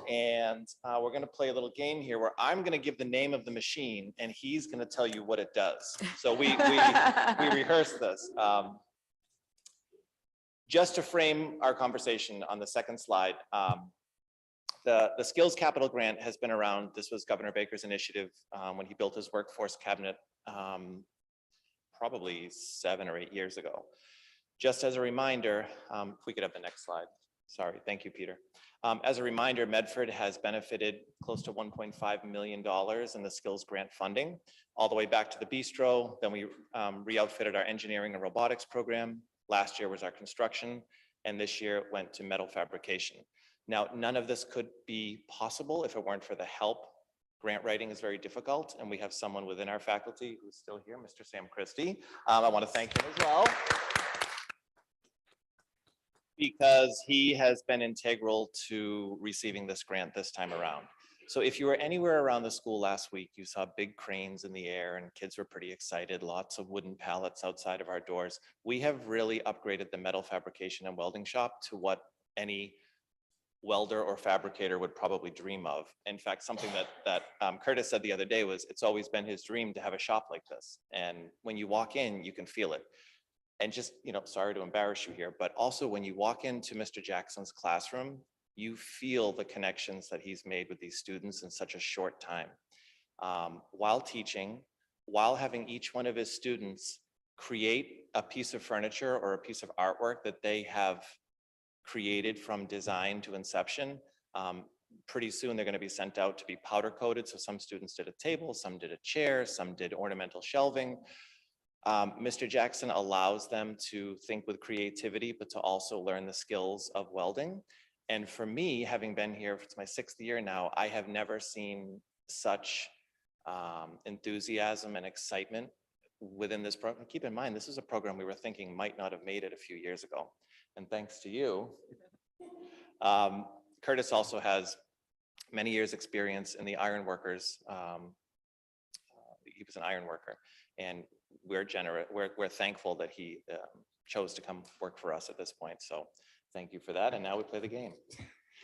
[SPEAKER 7] And we're going to play a little game here where I'm going to give the name of the machine and he's going to tell you what it does. So we rehearsed this. Just to frame our conversation on the second slide, the Skills Capital Grant has been around. This was Governor Baker's initiative when he built his workforce cabinet probably 7 or 8 years ago. Just as a reminder, if we could have the next slide. Sorry, thank you, Peter. As a reminder, Medford has benefited close to $1.5 million in the skills grant funding, all the way back to the bistro. Then we re-outfitted our engineering and robotics program. Last year was our construction, and this year it went to metal fabrication. Now, none of this could be possible if it weren't for the help. Grant writing is very difficult, and we have someone within our faculty who's still here, Mr. Sam Christie. I want to thank him as well, because he has been integral to receiving this grant this time around. So if you were anywhere around the school last week, you saw big cranes in the air and kids were pretty excited, lots of wooden pallets outside of our doors. We have really upgraded the metal fabrication and welding shop to what any welder or fabricator would probably dream of. In fact, something that Curtis said the other day was, it's always been his dream to have a shop like this. And when you walk in, you can feel it. And just, sorry to embarrass you here, but also when you walk into Mr. Jackson's classroom, you feel the connections that he's made with these students in such a short time. While teaching, while having each one of his students create a piece of furniture or a piece of artwork that they have created from design to inception, pretty soon they're going to be sent out to be powder coated. So some students did a table, some did a chair, some did ornamental shelving. Mr. Jackson allows them to think with creativity, but to also learn the skills of welding. And for me, having been here, it's my 6th year now, I have never seen such enthusiasm and excitement within this program. Keep in mind, this is a program we were thinking might not have made it a few years ago. And thanks to you, Curtis also has many years' experience in the iron workers. He was an iron worker, and we're thankful that he chose to come work for us at this point. So thank you for that. And now we play the game.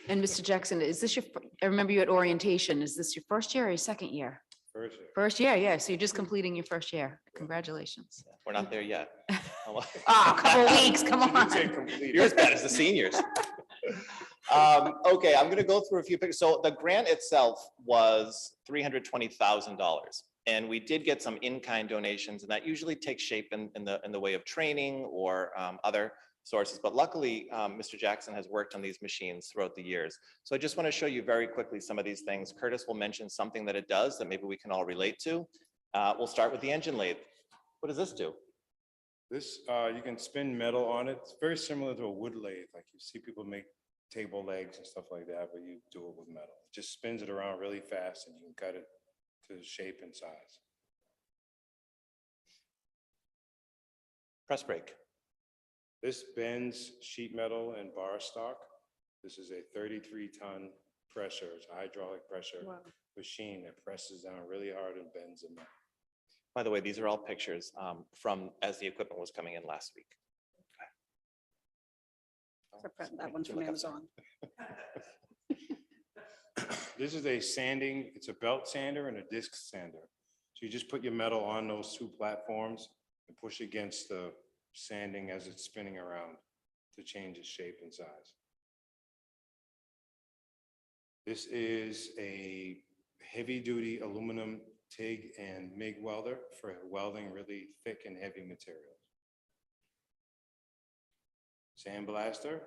[SPEAKER 1] And Mr. Jackson, is this I remember you at orientation. Is this your first year or your second year?
[SPEAKER 7] First year.
[SPEAKER 1] First year, yeah. So you're just completing your first year. Congratulations.
[SPEAKER 7] We're not there yet.
[SPEAKER 1] Oh, a couple weeks, come on.
[SPEAKER 7] You're as bad as the seniors. Okay, I'm going to go through a few pictures. So the grant itself was $320,000. And we did get some in-kind donations, and that usually takes shape in the way of training or other sources. But luckily, Mr. Jackson has worked on these machines throughout the years. So I just want to show you very quickly some of these things. Curtis will mention something that it does that maybe we can all relate to. We'll start with the engine lathe. What does this do?
[SPEAKER 18] This, you can spin metal on it. It's very similar to a wood lathe, like you see people make table legs and stuff like that, but you do it with metal. It just spins it around really fast and you can cut it to shape and size.
[SPEAKER 7] Press brake.
[SPEAKER 18] This bends sheet metal and bar stock. This is a 33-ton pressure, it's a hydraulic pressure machine that presses down really hard and bends the metal.
[SPEAKER 7] By the way, these are all pictures from as the equipment was coming in last week.
[SPEAKER 17] That one's from Amazon.
[SPEAKER 18] This is a sanding, it's a belt sander and a disc sander. So you just put your metal on those two platforms and push against the sanding as it's spinning around to change its shape and size. This is a heavy-duty aluminum TIG and MIG welder for welding really thick and heavy materials. Sandblaster,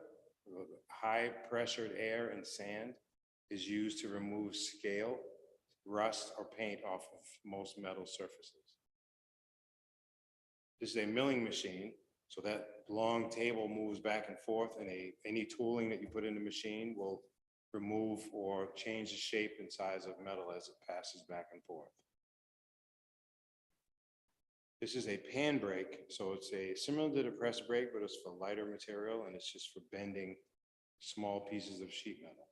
[SPEAKER 18] high pressured air and sand is used to remove scale, rust, or paint off of most metal surfaces. This is a milling machine, so that long table moves back and forth, and any tooling that you put in the machine will remove or change the shape and size of metal as it passes back and forth. This is a pan brake, so it's similar to the press brake, but it's for lighter material, and it's just for bending small pieces of sheet metal.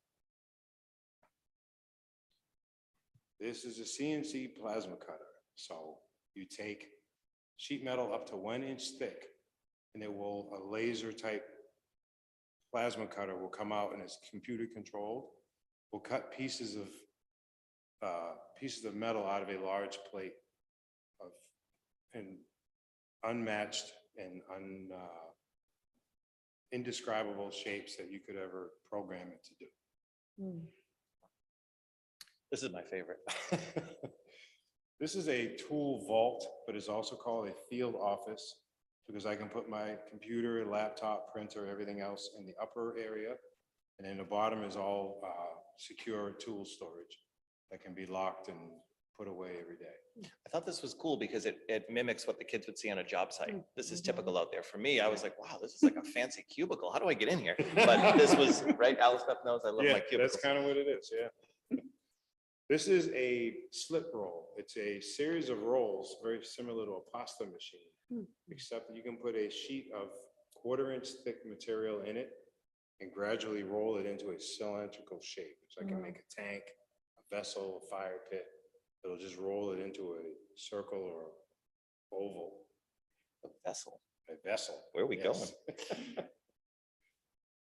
[SPEAKER 18] This is a CNC plasma cutter. So you take sheet metal up to 1 inch thick, and a laser type plasma cutter will come out, and it's computer controlled. Will cut pieces of metal out of a large plate and unmatched and indescribable shapes that you could ever program it to do.
[SPEAKER 7] This is my favorite.
[SPEAKER 18] This is a tool vault, but it's also called a field office because I can put my computer, laptop, printer, everything else in the upper area. And then the bottom is all secure tool storage that can be locked and put away every day.
[SPEAKER 7] I thought this was cool because it mimics what the kids would see on a job site. This is typical out there. For me, I was like, wow, this is like a fancy cubicle. How do I get in here? But this was, right, Alice Beth knows I love my cubicles.
[SPEAKER 18] That's kind of what it is, yeah. This is a slip roll. It's a series of rolls, very similar to a pasta machine, except you can put a sheet of 1/4 inch thick material in it and gradually roll it into a cylindrical shape. So I can make a tank, a vessel, a fire pit. It'll just roll it into a circle or oval.
[SPEAKER 7] A vessel.
[SPEAKER 18] A vessel.
[SPEAKER 7] Where are we going?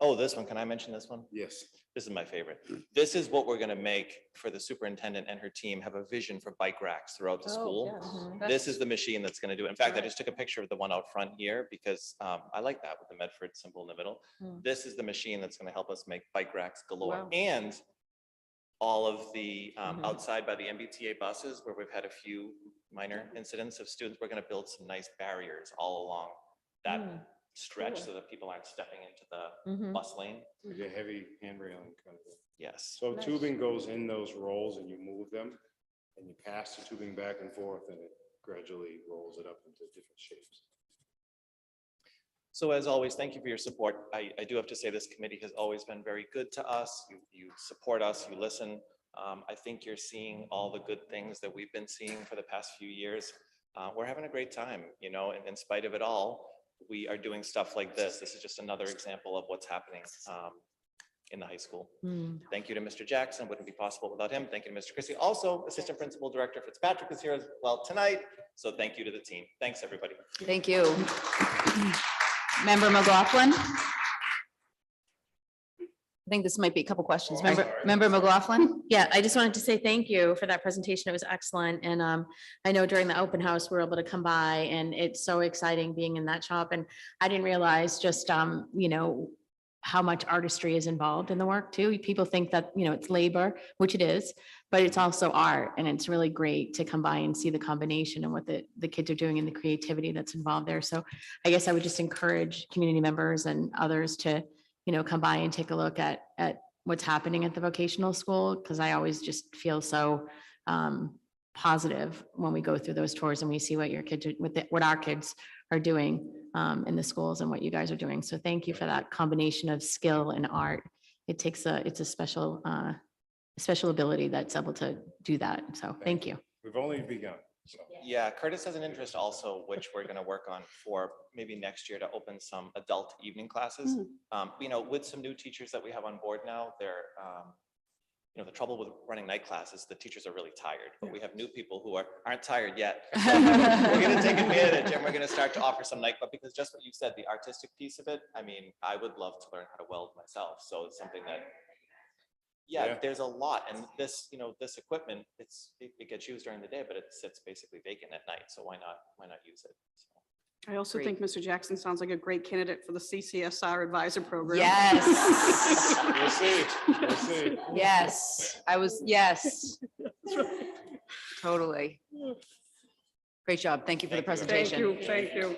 [SPEAKER 7] Oh, this one. Can I mention this one?
[SPEAKER 18] Yes.
[SPEAKER 7] This is my favorite. This is what we're going to make for the superintendent and her team have a vision for bike racks throughout the school. This is the machine that's going to do it. In fact, I just took a picture of the one out front here because I like that with the Medford symbol in the middle. This is the machine that's going to help us make bike racks galore.
[SPEAKER 1] Wow.
[SPEAKER 7] And all of the outside by the MBTA buses where we've had a few minor incidents of students, we're going to build some nice barriers all along that stretch so that people aren't stepping into the bus lane.
[SPEAKER 18] With a heavy handrailing kind of thing.
[SPEAKER 7] Yes.
[SPEAKER 18] So tubing goes in those rolls and you move them and you pass the tubing back and forth and it gradually rolls it up into different shapes.
[SPEAKER 7] So as always, thank you for your support. I do have to say this committee has always been very good to us. You support us, you listen. I think you're seeing all the good things that we've been seeing for the past few years. We're having a great time, you know, and in spite of it all, we are doing stuff like this. This is just another example of what's happening in the high school. Thank you to Mr. Jackson. Wouldn't be possible without him. Thank you to Mr. Christie. Also, Assistant Principal Director Fitzpatrick is here as well tonight. So thank you to the team. Thanks, everybody.
[SPEAKER 1] Thank you. Member McLaughlin? I think this might be a couple questions. Member McLaughlin?
[SPEAKER 3] Yeah, I just wanted to say thank you for that presentation. It was excellent. And I know during the open house, we were able to come by and it's so exciting being in that shop. And I didn't realize just, you know, how much artistry is involved in the work too. People think that, you know, it's labor, which it is, but it's also art. And it's really great to come by and see the combination and what the kids are doing and the creativity that's involved there. So I guess I would just encourage community members and others to, you know, come by and take a look at what's happening at the vocational school, because I always just feel so positive when we go through those tours and we see what your kids, what our kids are doing in the schools and what you guys are doing. So thank you for that combination of skill and art. it takes it's a special ability that's able to do that. So thank you.
[SPEAKER 18] We've only begun. So.
[SPEAKER 7] Yeah, Curtis has an interest also, which we're going to work on for maybe next year to open some adult evening classes. You know, with some new teachers that we have on board now, they're, you know, the trouble with running night classes, the teachers are really tired, but we have new people who aren't tired yet. So we're going to take advantage and we're going to start to offer some night club because just what you said, the artistic piece of it, I mean, I would love to learn how to weld myself. So it's something that, yeah, there's a lot. And this, you know, this equipment, it gets used during the day, but it sits basically vacant at night. So why not use it? So.
[SPEAKER 17] I also
[SPEAKER 1] Great.
[SPEAKER 17] think Mr. Jackson sounds like a great candidate for the CCSR advisor program.
[SPEAKER 1] Yes.
[SPEAKER 18] We'll see. We'll see.
[SPEAKER 1] Yes, yes. Totally. Great job. Thank you for the presentation.
[SPEAKER 17] Thank you.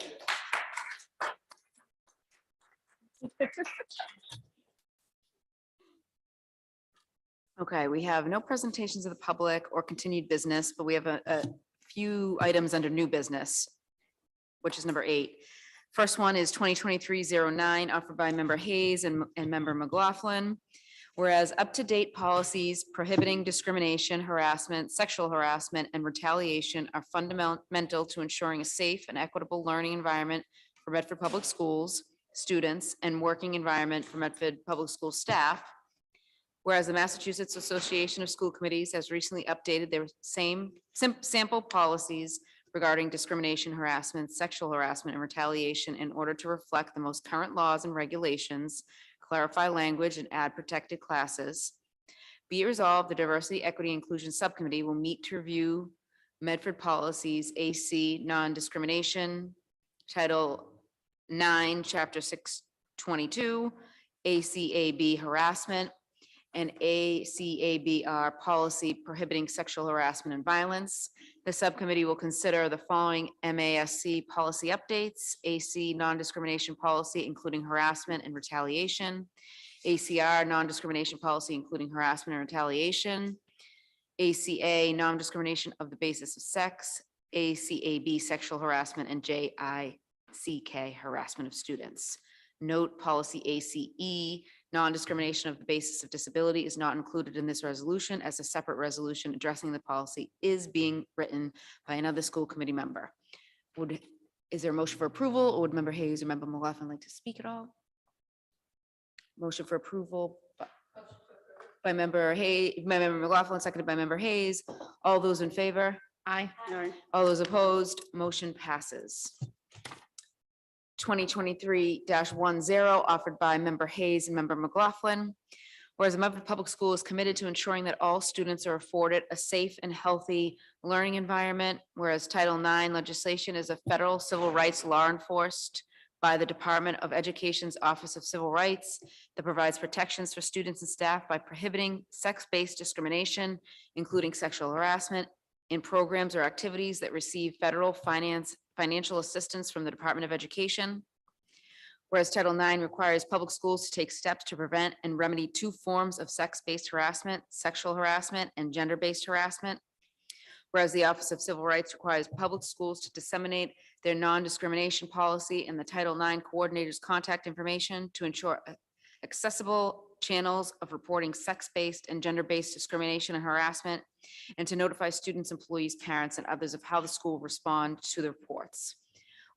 [SPEAKER 1] Okay, we have no presentations of the public or continued business, but we have a few items under new business, which is number 8. First one is 2023-09, offered by Member Hayes and Member McLaughlin. Whereas up-to-date policies prohibiting discrimination, harassment, sexual harassment, and retaliation are fundamental to ensuring a safe and equitable learning environment for Medford Public Schools, students, and working environment for Medford Public School staff. Whereas the Massachusetts Association of School Committees has recently updated their sample policies regarding discrimination, harassment, sexual harassment, and retaliation in order to reflect the most current laws and regulations, clarify language, and add protected classes. Be it resolved, the Diversity, Equity, Inclusion Subcommittee will meet to review Medford policies, AC, non-discrimination, Title 9, Chapter 622, ACAB harassment, and ACABR policy prohibiting sexual harassment and violence. The subcommittee will consider the following MASC policy updates: AC non-discrimination policy, including harassment and retaliation; ACR non-discrimination policy, including harassment and retaliation; ACA non-discrimination of the basis of sex; ACAB sexual harassment; and JICK harassment of students. Note policy ACE, non-discrimination of the basis of disability, is not included in this resolution, as a separate resolution addressing the policy is being written by another school committee member. Is there a motion for approval, or would Member Hayes or Member McLaughlin like to speak at all? Motion for approval by Member Hayes, Member McLaughlin, seconded by Member Hayes. All those in favor? Aye.
[SPEAKER 17] Aye.
[SPEAKER 1] All those opposed, motion passes. 2023-10, offered by Member Hayes and Member McLaughlin. Whereas the Medford Public School is committed to ensuring that all students are afforded a safe and healthy learning environment. Whereas Title IX legislation is a federal civil rights law enforced by the Department of Education's Office of Civil Rights that provides protections for students and staff by prohibiting sex-based discrimination, including sexual harassment, in programs or activities that receive federal financial assistance from the Department of Education. Whereas Title IX requires public schools to take steps to prevent and remedy 2 forms of sex-based harassment, sexual harassment, and gender-based harassment. Whereas the Office of Civil Rights requires public schools to disseminate their non-discrimination policy and the Title IX coordinator's contact information to ensure accessible channels of reporting sex-based and gender-based discrimination and harassment, and to notify students, employees, parents, and others of how the school will respond to the reports.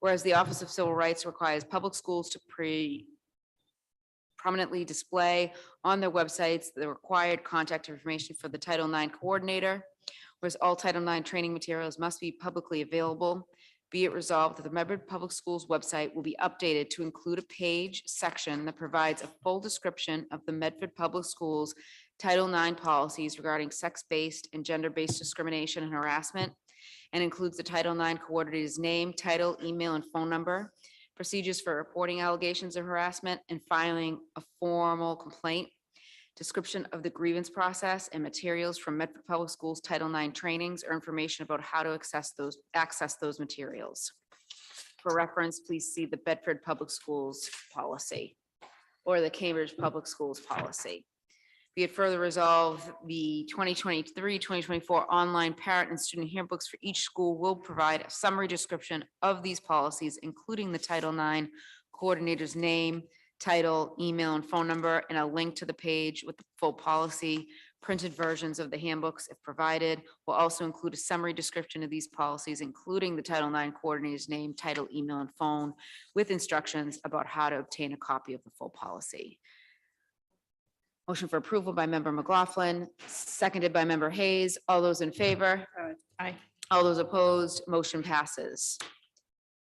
[SPEAKER 1] Whereas the Office of Civil Rights requires public schools to prominently display on their websites the required contact information for the Title IX coordinator, whereas all Title IX training materials must be publicly available. Be it resolved that the Medford Public Schools website will be updated to include a page section that provides a full description of the Medford Public Schools Title IX policies regarding sex-based and gender-based discrimination and harassment, and includes the Title IX coordinator's name, title, email, and phone number, procedures for reporting allegations of harassment and filing a formal complaint, description of the grievance process, and materials from Medford Public Schools Title IX trainings or information about how to access those materials. For reference, please see the Bedford Public Schools policy or the Cambridge Public Schools policy. Be it further resolved, the 2023-2024 online parent and student handbooks for each school will provide a summary description of these policies, including the Title IX coordinator's name, title, email, and phone number, and a link to the page with the full policy. Printed versions of the handbooks, if provided, will also include a summary description of these policies, including the Title IX coordinator's name, title, email, and phone, with instructions about how to obtain a copy of the full policy. Motion for approval by member McLaughlin, seconded by member Hayes. All those in favor?
[SPEAKER 3] Aye.
[SPEAKER 1] All those opposed, motion passes.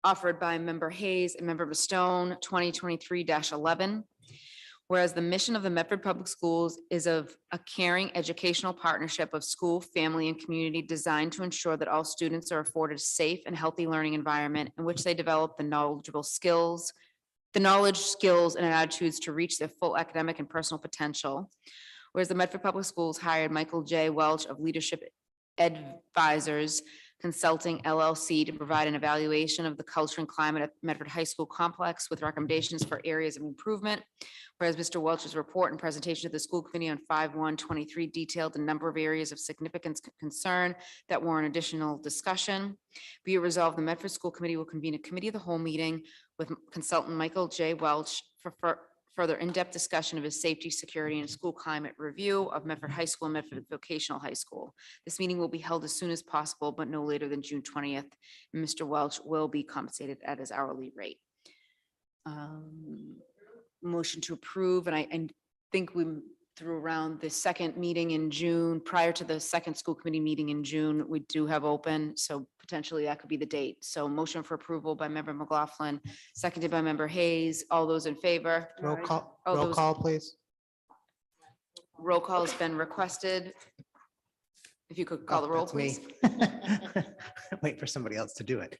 [SPEAKER 1] Offered by member Hayes and member Stone, 2023-11. Whereas the mission of the Medford Public Schools is of a caring educational partnership of school, family, and community designed to ensure that all students are afforded a safe and healthy learning environment in which they develop the knowledge, skills, and attitudes to reach their full academic and personal potential. Whereas the Medford Public Schools hired Michael J. Welch of Leadership Advisors Consulting LLC to provide an evaluation of the culture and climate at Medford High School complex with recommendations for areas of improvement. Whereas Mr. Welch's report and presentation to the school committee on 5/1/23 detailed a number of areas of significant concern that warrant additional discussion. Be it resolved, the Medford School Committee will convene a committee of the whole meeting with consultant Michael J. Welch for further in-depth discussion of his safety, security, and school climate review of Medford High School and Medford Vocational High School. This meeting will be held as soon as possible, but no later than June 20th. And Mr. Welch will be compensated at his hourly rate. Motion to approve, and I think we threw around the second meeting in June, prior to the second school committee meeting in June, we do have open, so potentially that could be the date. So motion for approval by member McLaughlin, seconded by member Hayes. All those in favor?
[SPEAKER 2] Roll call,
[SPEAKER 1] All
[SPEAKER 2] roll
[SPEAKER 1] those-
[SPEAKER 2] call, please.
[SPEAKER 1] Roll call has been requested. If you could call
[SPEAKER 2] Oh,
[SPEAKER 1] the roll,
[SPEAKER 2] that's me.
[SPEAKER 1] please.
[SPEAKER 2] Wait for somebody else to do it.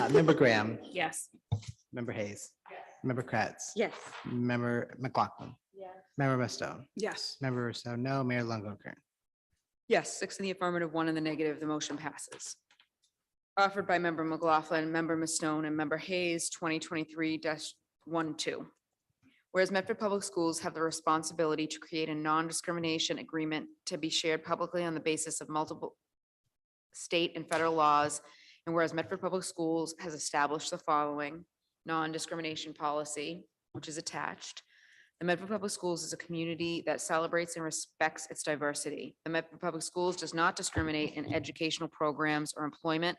[SPEAKER 2] Member Graham,
[SPEAKER 3] Yes.
[SPEAKER 2] member Hayes, member Kratz.
[SPEAKER 3] Yes.
[SPEAKER 2] Member McLaughlin. Member Mustone.
[SPEAKER 17] Yes.
[SPEAKER 2] Member Rousseau, no. Mayor Longo-Kern.
[SPEAKER 1] Yes, 6 in the affirmative, 1 in the negative, the motion passes. Offered by member McLaughlin, member Mustone, and member Hayes, 2023-12. Whereas Medford Public Schools have the responsibility to create a non-discrimination agreement to be shared publicly on the basis of multiple state and federal laws. And whereas Medford Public Schools has established the following non-discrimination policy, which is attached. The Medford Public Schools is a community that celebrates and respects its diversity. The Medford Public Schools does not discriminate in educational programs or employment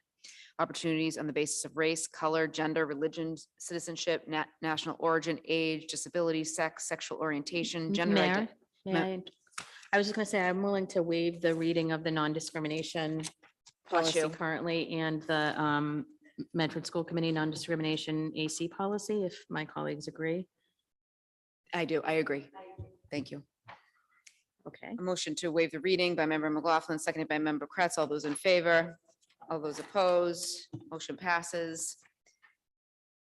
[SPEAKER 1] opportunities on the basis of race, color, gender, religion, citizenship, national origin, age, disability, sex, sexual orientation, gender
[SPEAKER 3] Mayor,
[SPEAKER 1] identity.
[SPEAKER 3] may I was just gonna say, I'm willing to waive the reading of the non-discrimination
[SPEAKER 1] Bless
[SPEAKER 3] policy
[SPEAKER 1] you.
[SPEAKER 3] currently and the Medford School Committee non-discrimination AC policy, if my colleagues agree.
[SPEAKER 1] I do, I agree. Thank you.
[SPEAKER 3] Okay.
[SPEAKER 1] A motion to waive the reading by member McLaughlin, seconded by member Kretz. All those in favor? All those opposed? Motion passes.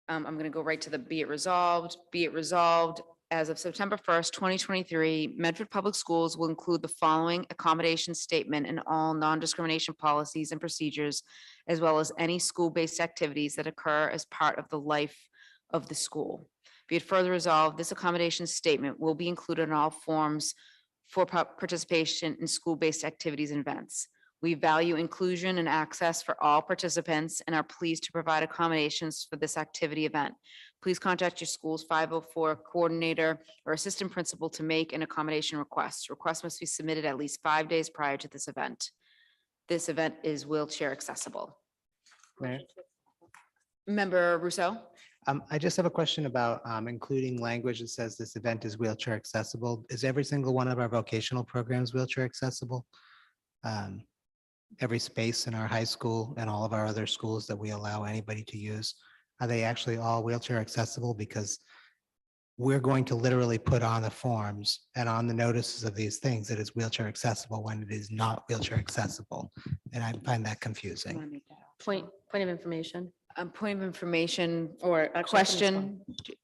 [SPEAKER 1] I'm going to go right to the be it resolved. Be it resolved, as of September 1st, 2023, Medford Public Schools will include the following accommodation statement in all non-discrimination policies and procedures, as well as any school-based activities that occur as part of the life of the school. Be it further resolved, this accommodation statement will be included in all forms for participation in school-based activities and events. We value inclusion and access for all participants and are pleased to provide accommodations for this activity event. Please contact your school's 504 coordinator or assistant principal to make an accommodation request. Request must be submitted at least 5 days prior to this event. This event is wheelchair accessible.
[SPEAKER 2] Mayor?
[SPEAKER 1] Member Rousseau?
[SPEAKER 2] I just have a question about including language that says this event is wheelchair accessible. Is every single one of our vocational programs wheelchair accessible? Every space in our high school and all of our other schools that we allow anybody to use, are they actually all wheelchair accessible? Because we're going to literally put on the forms and on the notices of these things that it's wheelchair accessible when it is not wheelchair accessible. And I find that confusing.
[SPEAKER 3] Point of information.
[SPEAKER 1] Point of information
[SPEAKER 3] Or actually, I can
[SPEAKER 1] question.
[SPEAKER 3] respond.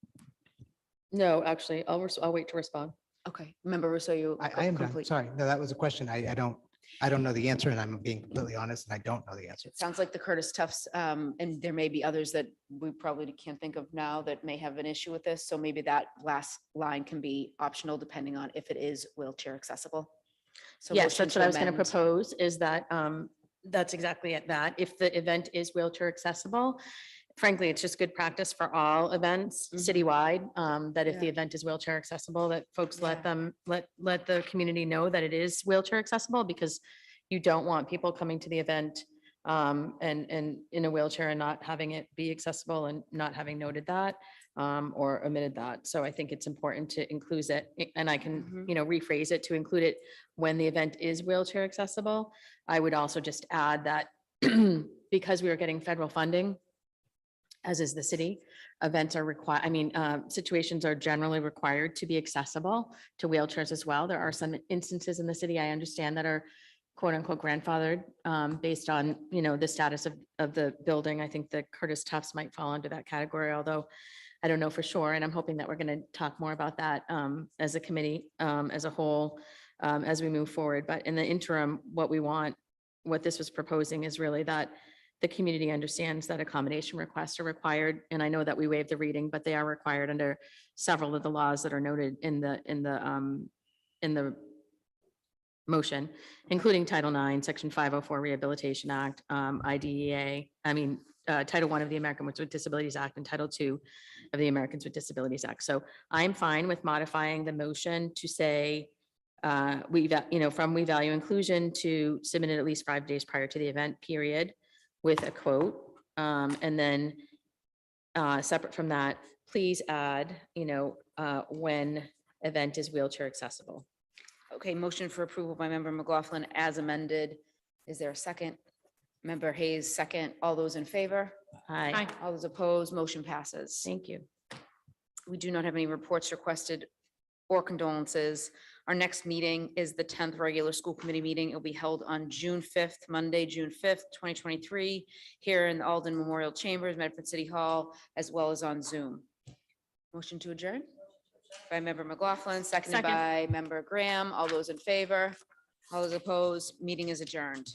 [SPEAKER 3] No, actually, I'll wait to respond.
[SPEAKER 1] Okay, member Rousseau, you.
[SPEAKER 2] I am done.
[SPEAKER 1] complete.
[SPEAKER 2] Sorry. No, that was a question. I don't know the answer and I'm being completely honest and I don't know the answer.
[SPEAKER 1] It sounds like the Curtis Tufts, and there may be others that we probably can't think of now that may have an issue with this. So maybe that last line can be optional depending on if it is wheelchair accessible. So
[SPEAKER 3] Yes,
[SPEAKER 1] motion
[SPEAKER 3] that's what I was going to
[SPEAKER 1] amend.
[SPEAKER 3] propose is that that's exactly at that. If the event is wheelchair accessible, frankly, it's just good practice for all events citywide, that if the event is wheelchair accessible, that folks let them, let the community know that it is wheelchair accessible, because you don't want people coming to the event and in a wheelchair and not having it be accessible and not having noted that or omitted that. So I think it's important to include it, and I can, rephrase it to include it when the event is wheelchair accessible. I would also just add that because we are getting federal funding, as is the city, events are required, situations are generally required to be accessible to wheelchairs as well. There are some instances in the city, I understand, that are quote unquote grandfathered based on, the status of the building. I think that Curtis Tufts might fall under that category, although I don't know for sure. And I'm hoping that we're going to talk more about that as a committee, as a whole, as we move forward. But in the interim, what this was proposing is really that the community understands that accommodation requests are required. And I know that we waived the reading, but they are required under several of the laws that are noted in the motion, including Title IX, Section 504 Rehabilitation Act, IDEA, Title I of the Americans with Disabilities Act, and Title II of the Americans with Disabilities Act. So I'm fine with modifying the motion to say, from we value inclusion to submit it at least 5 days prior to the event period with a quote. And then separate from that, please add, when event is wheelchair accessible.
[SPEAKER 1] Okay, motion for approval by member McLaughlin as amended. Is there a second? Member Hayes, second. All those in favor?
[SPEAKER 3] Aye.
[SPEAKER 1] All those opposed, motion passes.
[SPEAKER 3] Thank you.
[SPEAKER 1] We do not have any reports requested or condolences. Our next meeting is the 10th regular school committee meeting. It will be held on June 5th, Monday, June 5th, 2023, here in the Alden Memorial Chambers, Medford City Hall, as well as on Zoom. Motion to adjourn by member McLaughlin, seconded
[SPEAKER 3] Second.
[SPEAKER 1] by member Graham. All those in favor? All those opposed? Meeting is adjourned.